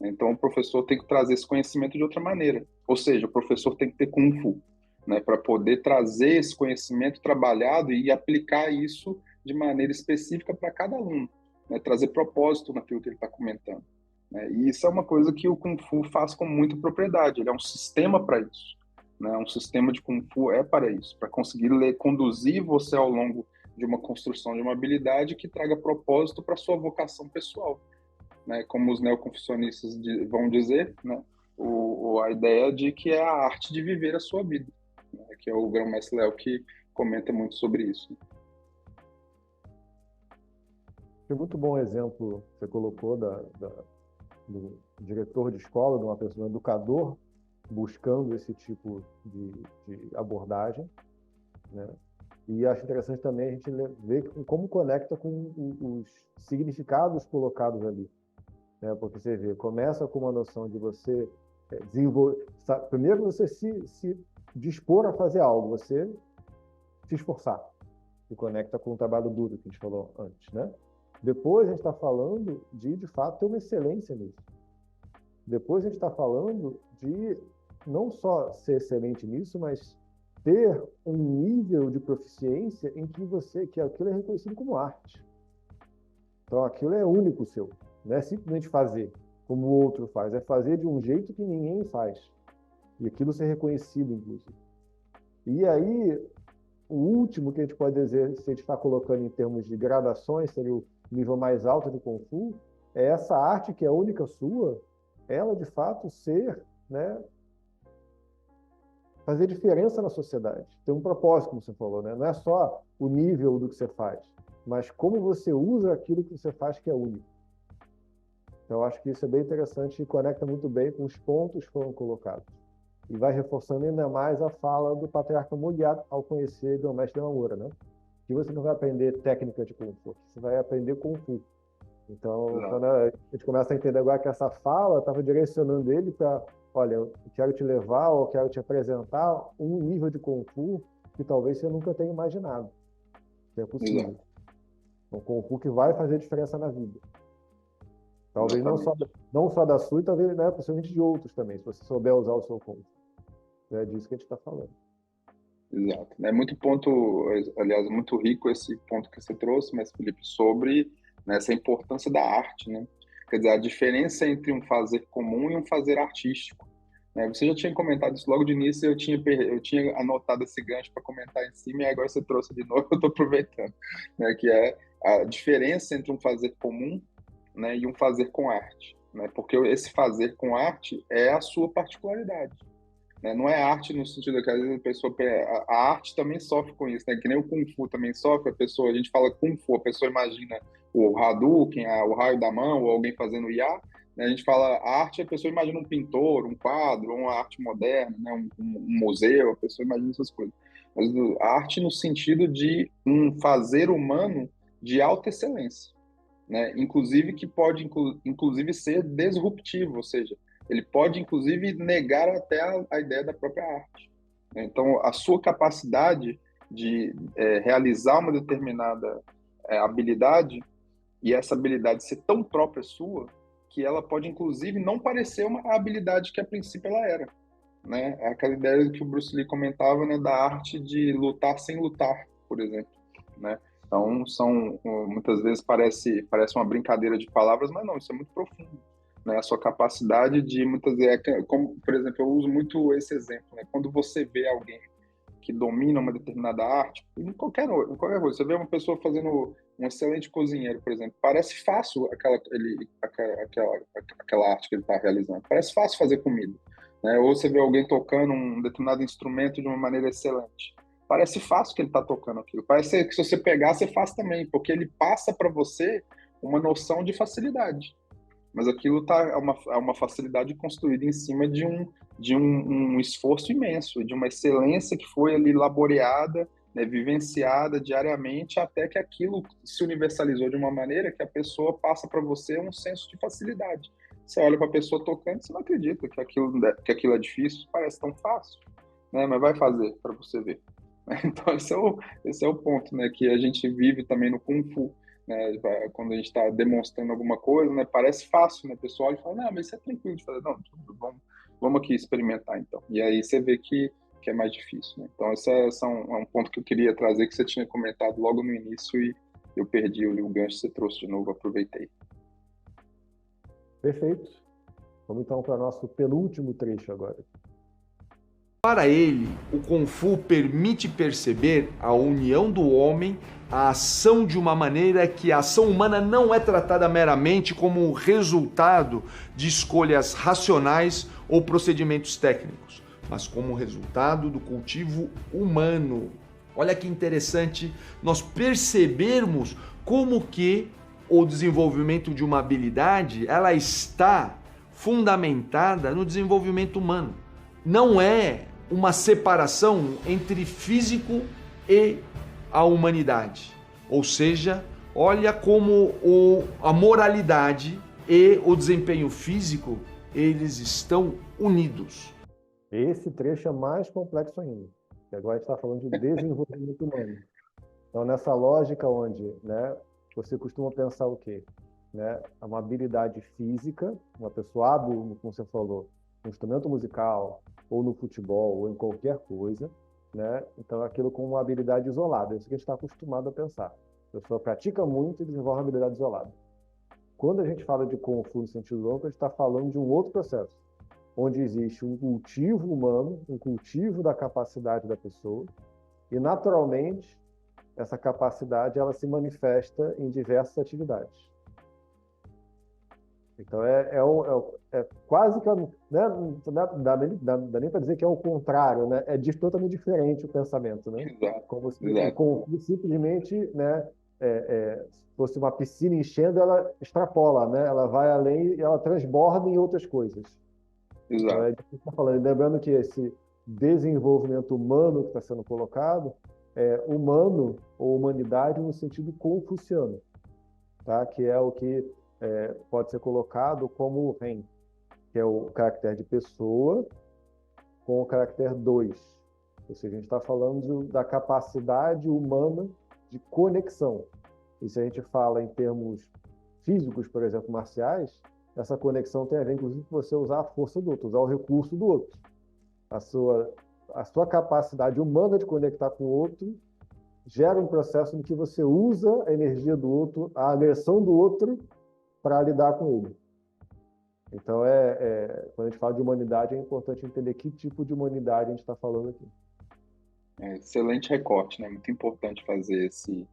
Então, o professor tem que trazer esse conhecimento de outra maneira. Ou seja, o professor tem que ter Kung Fu, né, para poder trazer esse conhecimento trabalhado e aplicar isso de maneira específica para cada aluno, né, trazer propósito naquilo que ele está comentando, né? E isso é uma coisa que o Kung Fu faz com muita propriedade. Ele é um sistema para isso, né? Um sistema de Kung Fu é para isso, para conseguir conduzir você ao longo de uma construção de uma habilidade que traga propósito para sua vocação pessoal, né, como os neoconfucionistas vão dizer, né, a ideia de que é a arte de viver a sua vida, né, que é o grão-mestre Léo que comenta muito sobre isso. Foi muito bom o exemplo que você colocou do diretor de escola, de uma pessoa, um educador, buscando esse tipo de abordagem, né? E acho interessante também a gente ver como conecta com os significados colocados ali, né? Porque você vê, começa com uma noção de você desenvolver. Primeiro, você se dispor a fazer algo, você se esforçar. Se conecta com o trabalho duro que a gente falou antes, né? Depois a gente está falando de fato, ter uma excelência nisso. Depois a gente está falando de não só ser excelente nisso, mas ter um nível de proficiência em que aquilo é reconhecido como arte. Então aquilo é único seu. Não é simplesmente fazer como o outro faz, é fazer de um jeito que ninguém faz. E aquilo ser reconhecido, inclusive. E aí, o último que a gente pode dizer, se a gente está colocando em termos de gradações, seria o nível mais alto de Kung Fu, é essa arte que é única sua, ela de fato ser, né, fazer diferença na sociedade. Tem um propósito, como você falou, né? Não é só o nível do que você faz, mas como você usa aquilo que você faz que é único. Então, eu acho que isso é bem interessante e conecta muito bem com os pontos que foram colocados. E vai reforçando ainda mais a fala do patriarca Mugyat ao conhecer o mestre Yamamura, né? Que você não vai aprender técnica de Kung Fu, você vai aprender Kung Fu. Então, quando a gente começa a entender agora que essa fala estava direcionando ele para, olha, eu quero te levar ou quero te apresentar um nível de Kung Fu que talvez você nunca tenha imaginado. Que é possível. Um Kung Fu que vai fazer diferença na vida. Talvez não só da sua, e talvez, né, possivelmente de outros também, se você souber usar o seu Kung Fu. É disso que a gente está falando. Exato. É muito ponto, aliás, muito rico esse ponto que você trouxe, mas Felipe, sobre, né, essa importância da arte, né? Quer dizer, a diferença entre um fazer comum e um fazer artístico, né? Você já tinha comentado isso logo de início, eu tinha anotado esse gancho para comentar em cima, e agora você trouxe de novo, eu estou aproveitando, né? Que é a diferença entre um fazer comum, né, e um fazer com arte, né? Porque esse fazer com arte é a sua particularidade. Né? Não é arte no sentido que às vezes a arte também sofre com isso, né? Que nem o Kung Fu também sofre, a gente fala Kung Fu, a pessoa imagina o Hadouken, o raio da mão, ou alguém fazendo IA, né? A gente fala arte, a pessoa imagina um pintor, um quadro, uma arte moderna, né? Um museu, a pessoa imagina essas coisas. Mas a arte no sentido de um fazer humano de alta excelência, né? Inclusive que pode inclusive ser disruptivo, ou seja, ele pode inclusive negar até a ideia da própria arte. Então, a sua capacidade de realizar uma determinada habilidade, e essa habilidade ser tão própria sua, que ela pode inclusive não parecer uma habilidade que a princípio ela era, né? É aquela ideia que o Bruce Lee comentava, né, da arte de lutar sem lutar, por exemplo, né? Então, muitas vezes parece uma brincadeira de palavras, mas não, isso é muito profundo, né? A sua capacidade de, muitas vezes, como, por exemplo, eu uso muito esse exemplo, né? Quando você vê alguém que domina uma determinada arte, em qualquer coisa, você vê uma pessoa fazendo um excelente cozinheiro, por exemplo, parece fácil aquela arte que ele está realizando, parece fácil fazer comida, né? Ou você vê alguém tocando um determinado instrumento de uma maneira excelente, parece fácil que ele está tocando aquilo, parece que se você pegar, você faz também, porque ele passa para você uma noção de facilidade, mas aquilo é uma facilidade construída em cima de um esforço imenso, de uma excelência que foi ali laboreada, né, vivenciada diariamente, até que aquilo se universalizou de uma maneira que a pessoa passa para você um senso de facilidade. Você olha para a pessoa tocando, você não acredita que aquilo é difícil, parece tão fácil, né, mas vai fazer para você ver. Então, esse é o ponto, né, que a gente vive também no Kung Fu, né, quando a gente está demonstrando alguma coisa, né, parece fácil, né, o pessoal olha e fala, não, mas isso é tranquilo de fazer. Não, vamos aqui experimentar, então. E aí você vê que é mais difícil, né? Então, esse é um ponto que eu queria trazer, que você tinha comentado logo no início e eu perdi o gancho, você trouxe de novo, aproveitei. Perfeito. Vamos então para o nosso penúltimo trecho agora. Para ele, o Kung Fu permite perceber a união do homem à ação de uma maneira que a ação humana não é tratada meramente como um resultado de escolhas racionais ou procedimentos técnicos, mas como resultado do cultivo humano. Olha que interessante nós percebermos como que o desenvolvimento de uma habilidade, ela está fundamentada no desenvolvimento humano. Não é uma separação entre físico e a humanidade. Ou seja, olha como a moralidade e o desempenho físico, eles estão unidos. Esse trecho é mais complexo ainda, porque agora a gente está falando de desenvolvimento humano. Então, nessa lógica onde, né, você costuma pensar o quê? Né? Uma habilidade física, uma pessoa hábil, como você falou, no instrumento musical, ou no futebol, ou em qualquer coisa, né? Então, aquilo com uma habilidade isolada. É isso que a gente está acostumado a pensar. A pessoa pratica muito e desenvolve uma habilidade isolada. Quando a gente fala de Kung Fu no sentido amplo, a gente está falando de um outro processo, onde existe um cultivo humano, um cultivo da capacidade da pessoa, e, naturalmente, essa capacidade ela se manifesta em diversas atividades. Então, é quase que, né, dá nem para dizer que é o contrário, né? É totalmente diferente o pensamento, né? Exato. Como se simplesmente, né, fosse uma piscina enchendo, ela extrapola, né? Ela vai além e ela transborda em outras coisas. Exato. Então, é isso que está falando. Lembrando que esse desenvolvimento humano que está sendo colocado é humano ou humanidade no sentido confuciano, tá? Que é o que pode ser colocado como Ren, que é o caractere de pessoa com o caractere 2. Ou seja, a gente está falando da capacidade humana de conexão. E se a gente fala em termos físicos, por exemplo, marciais, essa conexão tem a ver, inclusive, com você usar a força do outro, usar o recurso do outro. A sua capacidade humana de conectar com o outro gera um processo em que você usa a energia do outro, a agressão do outro, para lidar com ele. Então, quando a gente fala de humanidade, é importante entender que tipo de humanidade a gente está falando aqui. Excelente recorte, né? Muito importante fazer esse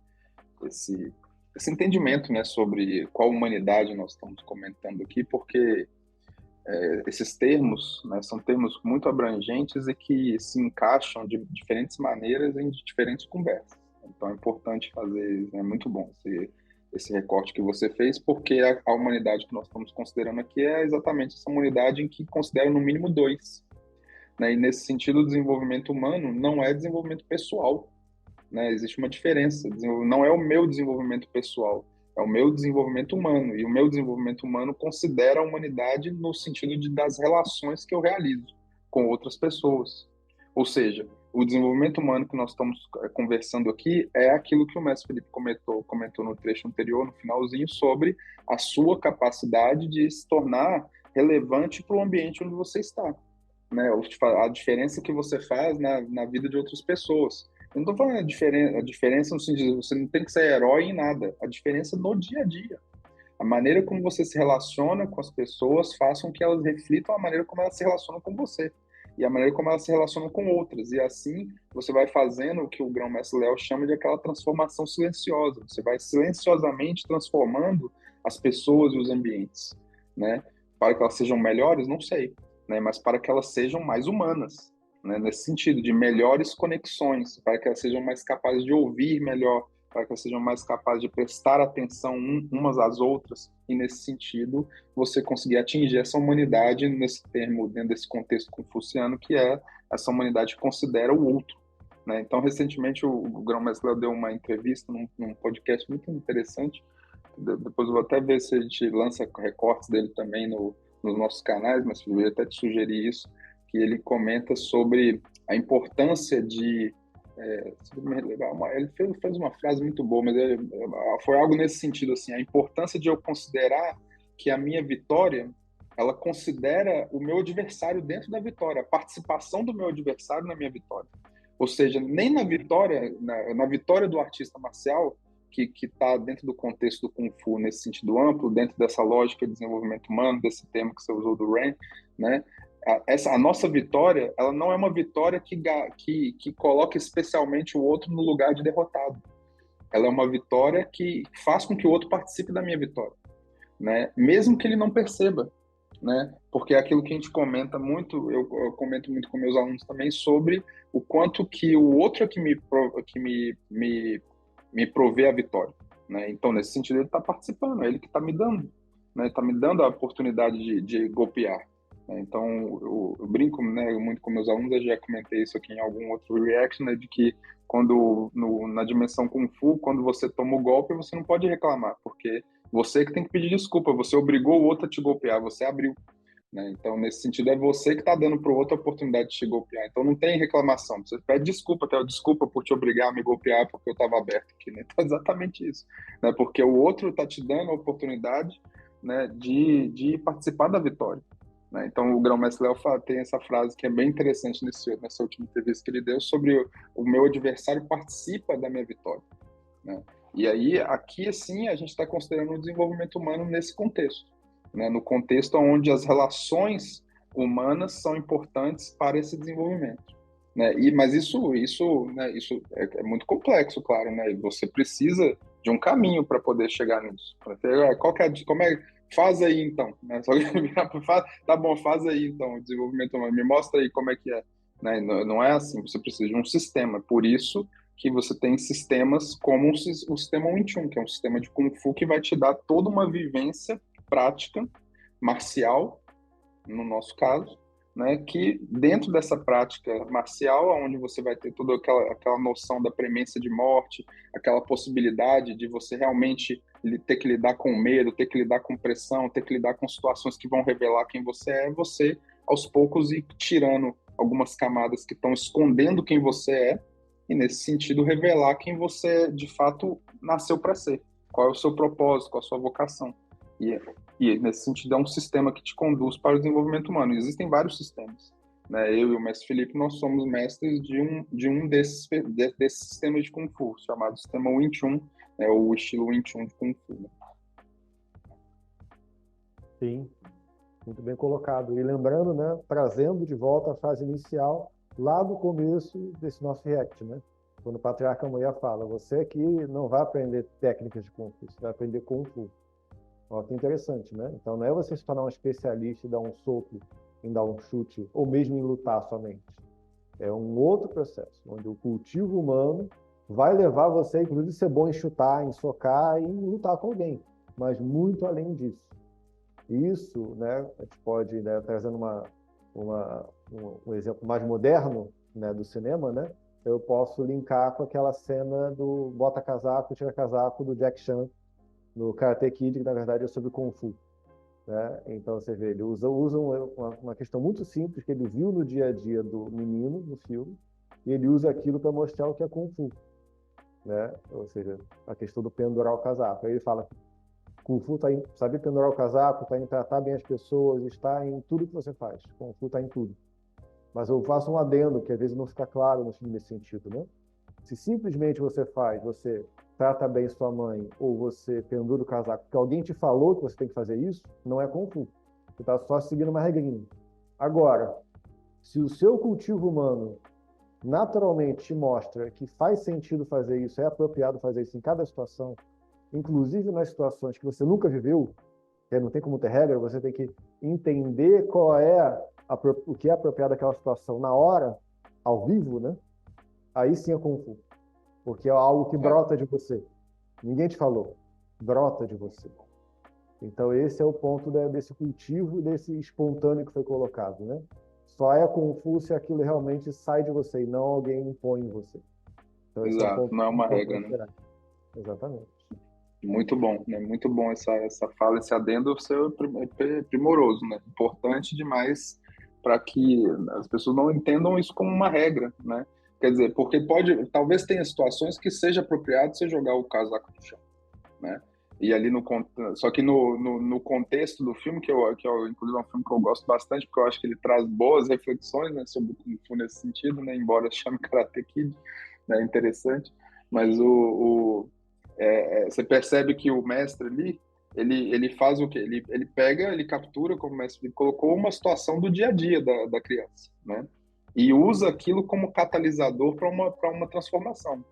entendimento, né, sobre qual humanidade nós estamos comentando aqui, porque esses termos, né, são termos muito abrangentes e que se encaixam de diferentes maneiras em diferentes conversas. Então, é importante fazer, é muito bom esse recorte que você fez, porque a humanidade que nós estamos considerando aqui é exatamente essa humanidade em que considera no mínimo 2. Né? E nesse sentido, o desenvolvimento humano não é desenvolvimento pessoal. Né? Existe uma diferença. Não é o meu desenvolvimento pessoal. é o meu desenvolvimento humano, e o meu desenvolvimento humano considera a humanidade no sentido das relações que eu realizo com outras pessoas. Ou seja, o desenvolvimento humano que nós estamos conversando aqui é aquilo que o mestre Felipe comentou no trecho anterior, no finalzinho, sobre a sua capacidade de se tornar relevante para o ambiente onde você está, né? A diferença que você faz na vida de outras pessoas. Eu não estou falando a diferença no sentido de você não tem que ser herói em nada, a diferença no dia a dia. A maneira como você se relaciona com as pessoas faz com que elas reflitam a maneira como elas se relacionam com você e a maneira como elas se relacionam com outras. E assim você vai fazendo o que o grão-mestre Léo chama de aquela transformação silenciosa. Você vai silenciosamente transformando as pessoas e os ambientes, né? Para que elas sejam melhores, não sei, né? Mas para que elas sejam mais humanas, né? Nesse sentido, de melhores conexões, para que elas sejam mais capazes de ouvir melhor, para que elas sejam mais capazes de prestar atenção umas às outras, e nesse sentido você conseguir atingir essa humanidade nesse termo, dentro desse contexto confuciano, que é essa humanidade que considera o outro, né? Então, recentemente, o Grão-Mestre Léo deu uma entrevista num podcast muito interessante, depois eu vou até ver se a gente lança recortes dele também nos nossos canais, mas eu ia até te sugerir isso, que ele comenta sobre a importância de ele fez uma frase muito boa, mas foi algo nesse sentido, assim, a importância de eu considerar que a minha vitória, ela considera o meu adversário dentro da vitória, a participação do meu adversário na minha vitória. Ou seja, nem na vitória, na vitória do artista marcial, que está dentro do contexto do Kung Fu, nesse sentido amplo, dentro dessa lógica de desenvolvimento humano, desse termo que você usou do Ren, né? A nossa vitória, ela não é uma vitória que coloca especialmente o outro no lugar de derrotado. Ela é uma vitória que faz com que o outro participe da minha vitória, né? Mesmo que ele não perceba, né? Porque é aquilo que a gente comenta muito, eu comento muito com meus alunos também, sobre o quanto que o outro é que me provê a vitória, né? Então, nesse sentido, ele está participando, é ele que está me dando, né? Está me dando a oportunidade de golpear. Então, eu brinco, né, muito com meus alunos, eu já comentei isso aqui em algum outro reaction, né, de que na dimensão Kung Fu, quando você toma o golpe, você não pode reclamar, porque você que tem que pedir desculpa, você obrigou o outro a te golpear, você abriu, né? Então, nesse sentido, é você que está dando para o outro a oportunidade de te golpear. Então, não tem reclamação, você pede desculpa, até desculpa por te obrigar a me golpear porque eu estava aberto aqui, né? Então, é exatamente isso, né? Porque o outro está te dando a oportunidade, né, de participar da vitória. Então, o Grão-Mestre Léo tem essa frase que é bem interessante nessa última entrevista que ele deu sobre o meu adversário participa da minha vitória, né? E aí, aqui, assim, a gente está considerando o desenvolvimento humano nesse contexto, né? No contexto onde as relações humanas são importantes para esse desenvolvimento, né? Mas né, isso é muito complexo, claro, né? Você precisa de um caminho para poder chegar nisso. Faz aí então, né? Só tá bom, faz aí então o desenvolvimento humano, me mostra aí como é que é, né? Não é assim, você precisa de um sistema. Por isso que você tem sistemas como o sistema Wing Chun, que é um sistema de Kung Fu que vai te dar toda uma vivência prática marcial, no nosso caso, né? Que dentro dessa prática marcial, onde você vai ter toda aquela noção da premência de morte, aquela possibilidade de você realmente ter que lidar com medo, ter que lidar com pressão, ter que lidar com situações que vão revelar quem você é, você, aos poucos, ir tirando algumas camadas que estão escondendo quem você é, e, nesse sentido, revelar quem você, de fato, nasceu para ser. Qual é o seu propósito, qual a sua vocação. E, nesse sentido, é um sistema que te conduz para o desenvolvimento humano. E existem vários sistemas, né? Eu e o mestre Felipe, nós somos mestres de um desses sistemas de Kung Fu, chamado sistema Wing Chun, o estilo Wing Chun de Kung Fu. Né? Sim, muito bem colocado. E lembrando, né, trazendo de volta a frase inicial, lá do começo desse nosso react, né? Quando o Patriarca Moya fala, você aqui não vai aprender técnicas de Kung Fu, você vai aprender Kung Fu. Olha que interessante, né? Então não é você se tornar um especialista e dar um soco, em dar um chute, ou mesmo em lutar somente. É um outro processo, onde o cultivo humano vai levar você, inclusive, a ser bom em chutar, em socar e em lutar com alguém. Mas muito além disso. Isso, né, a gente pode, né, trazendo um exemplo mais moderno, né, do cinema, né, eu posso linkar com aquela cena do bota-casaco, tira-casaco do Jack Chan, no Karate Kid, que na verdade é sobre Kung Fu. Né? Então você vê, ele usa uma questão muito simples que ele viu no dia a dia do menino no filme, e ele usa aquilo para mostrar o que é Kung Fu. Né? Ou seja, a questão do pendurar o casaco. Aí ele fala, Kung Fu está em saber pendurar o casaco, está em tratar bem as pessoas, está em tudo que você faz. Kung Fu está em tudo. Mas eu faço um adendo, que às vezes não fica claro no filme nesse sentido, né? Se simplesmente você trata bem sua mãe, ou você pendura o casaco, porque alguém te falou que você tem que fazer isso, não é Kung Fu. Você está só seguindo uma regrinha. Agora, se o seu cultivo humano naturalmente te mostra que faz sentido fazer isso, é apropriado fazer isso em cada situação, inclusive nas situações que você nunca viveu, que não tem como ter regra, você tem que entender o que é apropriado daquela situação na hora, ao vivo, né? Aí sim é Kung Fu. Porque é algo que brota de você. Ninguém te falou. Brota de você. Então esse é o ponto desse cultivo, desse espontâneo que foi colocado, né? Só é Kung Fu se aquilo realmente sai de você e não alguém impõe em você. Então, esse Exato, é um ponto não é uma regra, né? Exatamente. Muito bom, né? Muito bom essa fala, esse adendo seu primoroso, né? Importante demais para que as pessoas não entendam isso como uma regra, né? Quer dizer, porque talvez tenha situações que seja apropriado você jogar o casaco no chão, né? E ali só que no contexto do filme, que inclusive é um filme que eu gosto bastante, porque eu acho que ele traz boas reflexões, né, sobre o Kung Fu nesse sentido, né? Embora chame Karate Kid, né? Interessante, mas você percebe que o mestre ali, ele faz o quê? Ele captura, como o mestre colocou, uma situação do dia a dia da criança, né? E usa aquilo como catalisador para uma transformação,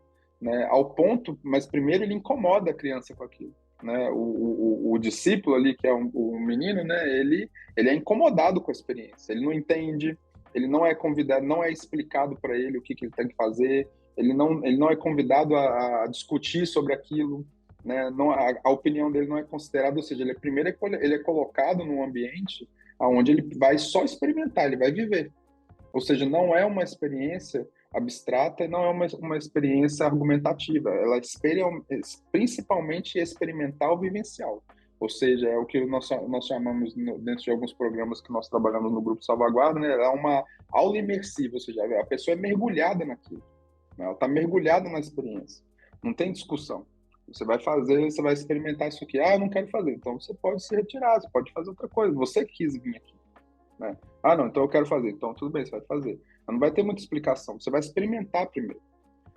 né? Ao ponto, mas primeiro ele incomoda a criança com aquilo, né? O discípulo ali, que é o menino, né? Ele é incomodado com a experiência, ele não entende, ele não é convidado, não é explicado para ele o que ele tem que fazer, ele não é convidado a discutir sobre aquilo, né? Não, a opinião dele não é considerada, ou seja, ele é colocado num ambiente onde ele vai só experimentar, ele vai viver. Ou seja, não é uma experiência abstrata e não é uma experiência argumentativa. Ela é principalmente experimental vivencial. Ou seja, é o que nós chamamos, dentro de alguns programas que nós trabalhamos no Grupo Salvaguarda, né? Ela é uma aula imersiva, ou seja, a pessoa é mergulhada naquilo. Ela está mergulhada na experiência. Não tem discussão. Você vai experimentar isso aqui. Eu não quero fazer. Então você pode se retirar, você pode fazer outra coisa. Você quis vir aqui, né? Não, então eu quero fazer. Então tudo bem, você vai fazer. Não vai ter muita explicação. Você vai experimentar primeiro,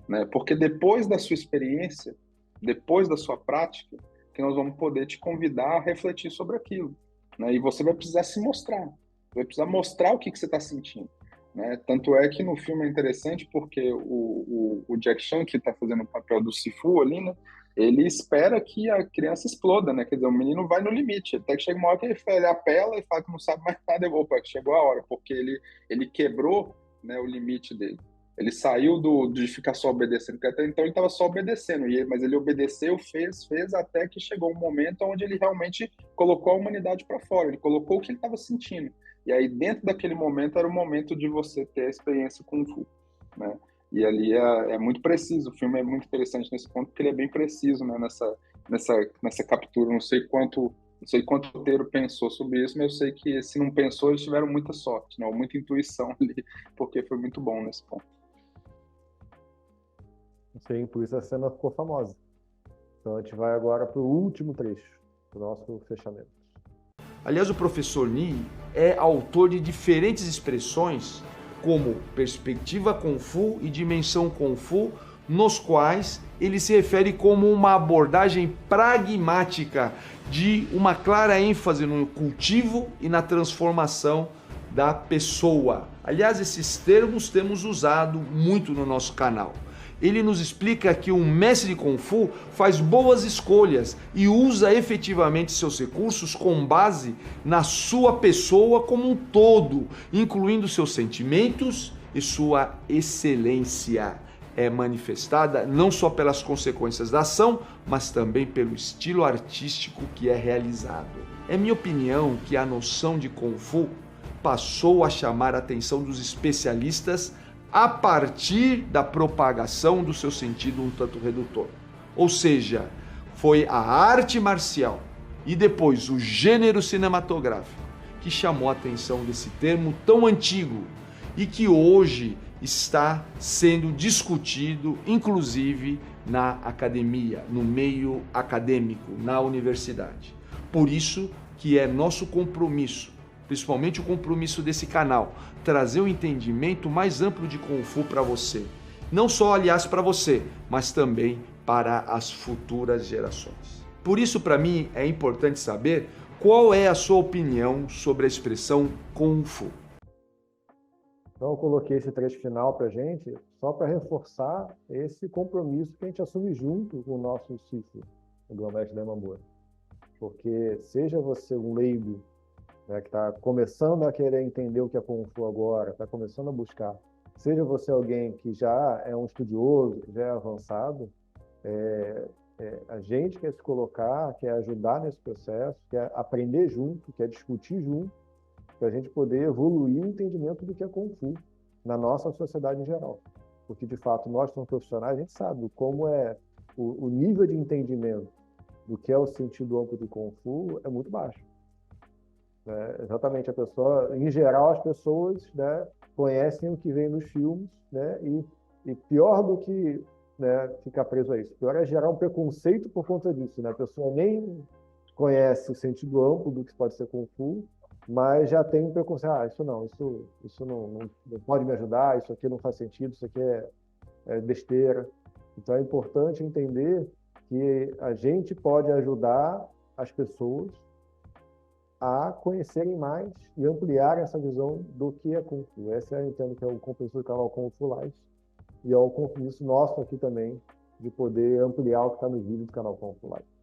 né? Porque depois da sua experiência, depois da sua prática, que nós vamos poder te convidar a refletir sobre aquilo, né? E você vai precisar se mostrar. Vai precisar mostrar o que você está sentindo, né? Tanto é que no filme é interessante porque o Jack Chan, que está fazendo o papel do Sifu ali, né? Ele espera que a criança exploda, né? Quer dizer, o menino vai no limite, até que chega uma hora que ele apela e fala que não sabe mais nada, que chegou a hora, porque ele quebrou, né, o limite dele. Ele saiu de ficar só obedecendo, porque até então ele estava só obedecendo, mas ele obedeceu, fez, até que chegou um momento onde ele realmente colocou a humanidade para fora, ele colocou o que ele estava sentindo. E aí, dentro daquele momento, era o momento de você ter a experiência Kung Fu, né? E ali é muito preciso, o filme é muito interessante nesse ponto, porque ele é bem preciso, né, nessa captura. Não sei quanto o roteiro pensou sobre isso, mas eu sei que se não pensou, eles tiveram muita sorte, né, ou muita intuição ali, porque foi muito bom nesse ponto. Sim, por isso a cena ficou famosa. Então a gente vai agora para o último trecho do nosso fechamento. Aliás, o professor Ni é autor de diferentes expressões como perspectiva Kung Fu e dimensão Kung Fu, nos quais ele se refere como uma abordagem pragmática de uma clara ênfase no cultivo e na transformação da pessoa. Aliás, esses termos temos usado muito no nosso canal. Ele nos explica que um mestre de Kung Fu faz boas escolhas e usa efetivamente seus recursos com base na sua pessoa como um todo, incluindo seus sentimentos e sua excelência. É manifestada não só pelas consequências da ação, mas também pelo estilo artístico que é realizado. É minha opinião que a noção de Kung Fu passou a chamar a atenção dos especialistas a partir da propagação do seu sentido um tanto redutor. Ou seja, foi a arte marcial e depois o gênero cinematográfico que chamou a atenção desse termo tão antigo e que hoje está sendo discutido, inclusive na academia, no meio acadêmico, na universidade. Por isso que é nosso compromisso, principalmente o compromisso desse canal, trazer um entendimento mais amplo de Kung Fu para você. Não só, aliás, para você, mas também para as futuras gerações. Por isso, para mim, é importante saber qual é a sua opinião sobre a expressão Kung Fu. Então, eu coloquei esse trecho final para a gente, só para reforçar esse compromisso que a gente assume junto com o nosso Sifu, o Grão-Mestre Daiman Moura. Porque seja você um leigo, né, que está começando a querer entender o que é Kung Fu agora, está começando a buscar, seja você alguém que já é um estudioso, já é avançado, a gente quer se colocar, quer ajudar nesse processo, quer aprender junto, quer discutir junto, para a gente poder evoluir o entendimento do que é Kung Fu na nossa sociedade em geral. Porque, de fato, nós somos profissionais, a gente sabe como é o nível de entendimento do que é o sentido amplo do Kung Fu é muito baixo. Exatamente, a pessoa, em geral, as pessoas, né, conhecem o que vem nos filmes, né, e pior do que, né, ficar preso a isso, pior é gerar um preconceito por conta disso, né? A pessoa nem conhece o sentido amplo do que pode ser Kung Fu, mas já tem um preconceito, isso não pode me ajudar, isso aqui não faz sentido, isso aqui é besteira. Então é importante entender que a gente pode ajudar as pessoas a conhecerem mais e ampliar essa visão do que é Kung Fu. Essa eu entendo que é o compromisso do canal Kung Fu Life e é o compromisso nosso aqui também de poder ampliar o que está no vídeo do canal Kung Fu Life.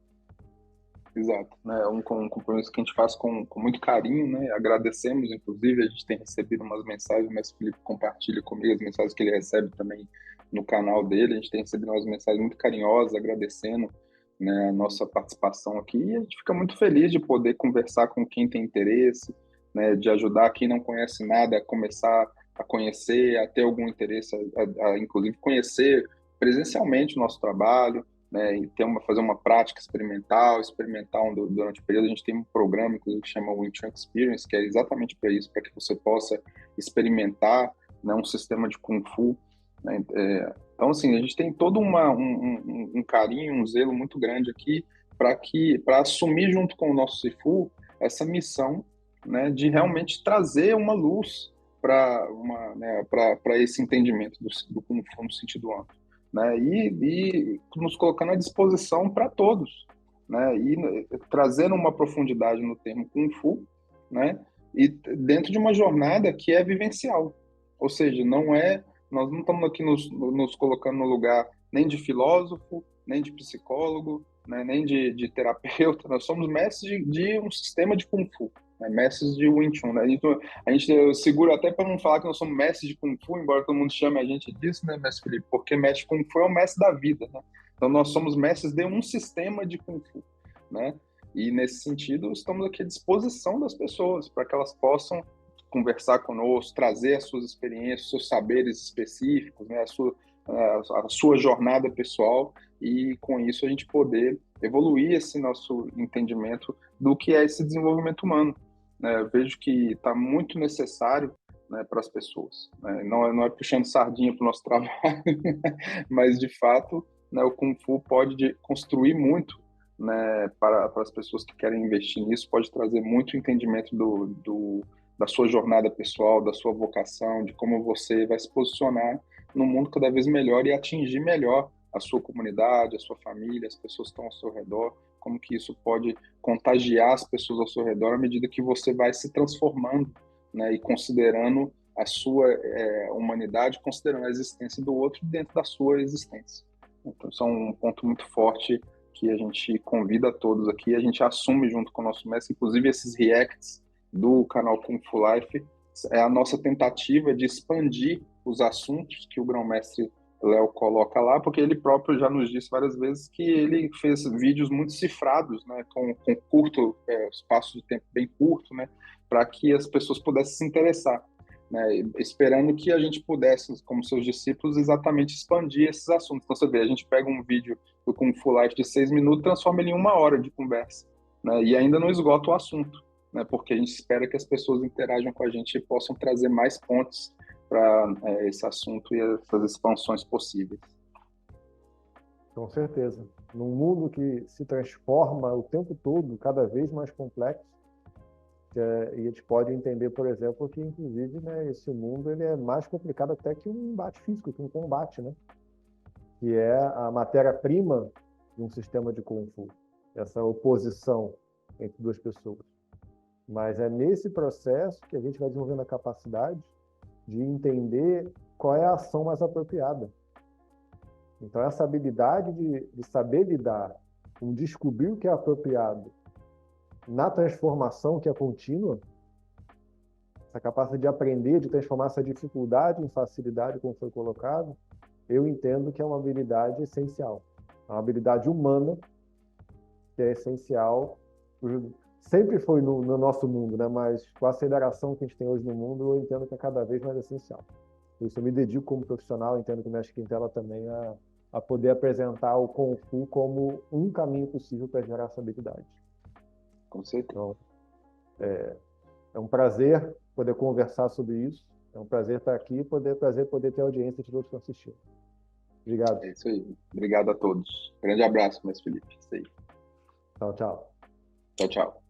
Exato, né? É um compromisso que a gente faz com muito carinho, né? Agradecemos, inclusive, a gente tem recebido umas mensagens, mas o Felipe compartilha comigo as mensagens que ele recebe também no canal dele. A gente tem recebido umas mensagens muito carinhosas, agradecendo, né, a nossa participação aqui. E a gente fica muito feliz de poder conversar com quem tem interesse, né? De ajudar quem não conhece nada a começar a conhecer, a ter algum interesse, a inclusive conhecer presencialmente o nosso trabalho, né, e fazer uma prática experimental durante o período. A gente tem um programa, inclusive, que chama Wing Chun Experience, que é exatamente para isso, para que você possa experimentar, né, um sistema de Kung Fu. Né? Então, assim, a gente tem todo um carinho, um zelo muito grande aqui para assumir junto com o nosso Sifu essa missão, né, de realmente trazer uma luz para esse entendimento do Kung Fu no sentido amplo. Né, e nos colocando à disposição para todos, né, e trazendo uma profundidade no termo Kung Fu, né, e dentro de uma jornada que é vivencial, ou seja, nós não estamos aqui nos colocando no lugar nem de filósofo, nem de psicólogo, né, nem de terapeuta. Nós somos mestres de um sistema de Kung Fu, né, mestres de Wing Chun. Né? A gente segura até para não falar que nós somos mestres de Kung Fu, embora todo mundo chame a gente disso, né, mestre Felipe? Porque mestre de Kung Fu é o mestre da vida. Né? Então nós somos mestres de um sistema de Kung Fu. Né? E nesse sentido, estamos aqui à disposição das pessoas para que elas possam conversar conosco, trazer as suas experiências, seus saberes específicos, né, a sua jornada pessoal, e com isso a gente poder evoluir esse nosso entendimento do que é esse desenvolvimento humano. Né? Eu vejo que está muito necessário, né, para as pessoas. Né? Não é puxando sardinha para o nosso trabalho, mas de fato, né, o Kung Fu pode construir muito, né, para as pessoas que querem investir nisso, pode trazer muito entendimento da sua jornada pessoal, da sua vocação, de como você vai se posicionar num mundo cada vez melhor e atingir melhor a sua comunidade, a sua família, as pessoas que estão ao seu redor, como que isso pode contagiar as pessoas ao seu redor à medida que você vai se transformando, né, e considerando a sua humanidade, considerando a existência do outro dentro da sua existência. Então, isso é um ponto muito forte que a gente convida a todos aqui, a gente assume junto com o nosso mestre, inclusive esses reacts do canal Kung Fu Life, é a nossa tentativa de expandir os assuntos que o grão-mestre Léo coloca lá, porque ele próprio já nos disse várias vezes que ele fez vídeos muito cifrados, né, com curto espaço de tempo bem curto, né, para que as pessoas pudessem se interessar. né, esperando que a gente pudesse, como seus discípulos, exatamente expandir esses assuntos. Então, você vê, a gente pega um vídeo do Kung Fu Life de 6 minutos e transforma ele em 1 hora de conversa, né, e ainda não esgota o assunto, né, porque a gente espera que as pessoas interajam com a gente e possam trazer mais pontos para esse assunto e essas expansões possíveis. Com certeza. Num mundo que se transforma o tempo todo, cada vez mais complexo, e a gente pode entender, por exemplo, que, inclusive, né, esse mundo ele é mais complicado até que um embate físico, que um combate, né? Que é a matéria-prima de um sistema de Kung Fu, essa oposição entre duas pessoas. Mas é nesse processo que a gente vai desenvolvendo a capacidade de entender qual é a ação mais apropriada. Então, essa habilidade de saber lidar com descobrir o que é apropriado na transformação que é contínua, essa capacidade de aprender, de transformar essa dificuldade em facilidade, como foi colocado, eu entendo que é uma habilidade essencial. É uma habilidade humana que é essencial. Sempre foi no nosso mundo, né? Mas com a aceleração que a gente tem hoje no mundo, eu entendo que é cada vez mais essencial. Por isso eu me dedico como profissional, entendo que o mestre Quintela também a poder apresentar o Kung Fu como um caminho possível para gerar essa habilidade. Com certeza. Então, é um prazer poder conversar sobre isso. É um prazer estar aqui e poder ter audiência de todos que assistiram. Obrigado. É isso aí. Obrigado a todos. Grande abraço, mestre Felipe. Isso aí. Tchau, tchau. Tchau, tchau.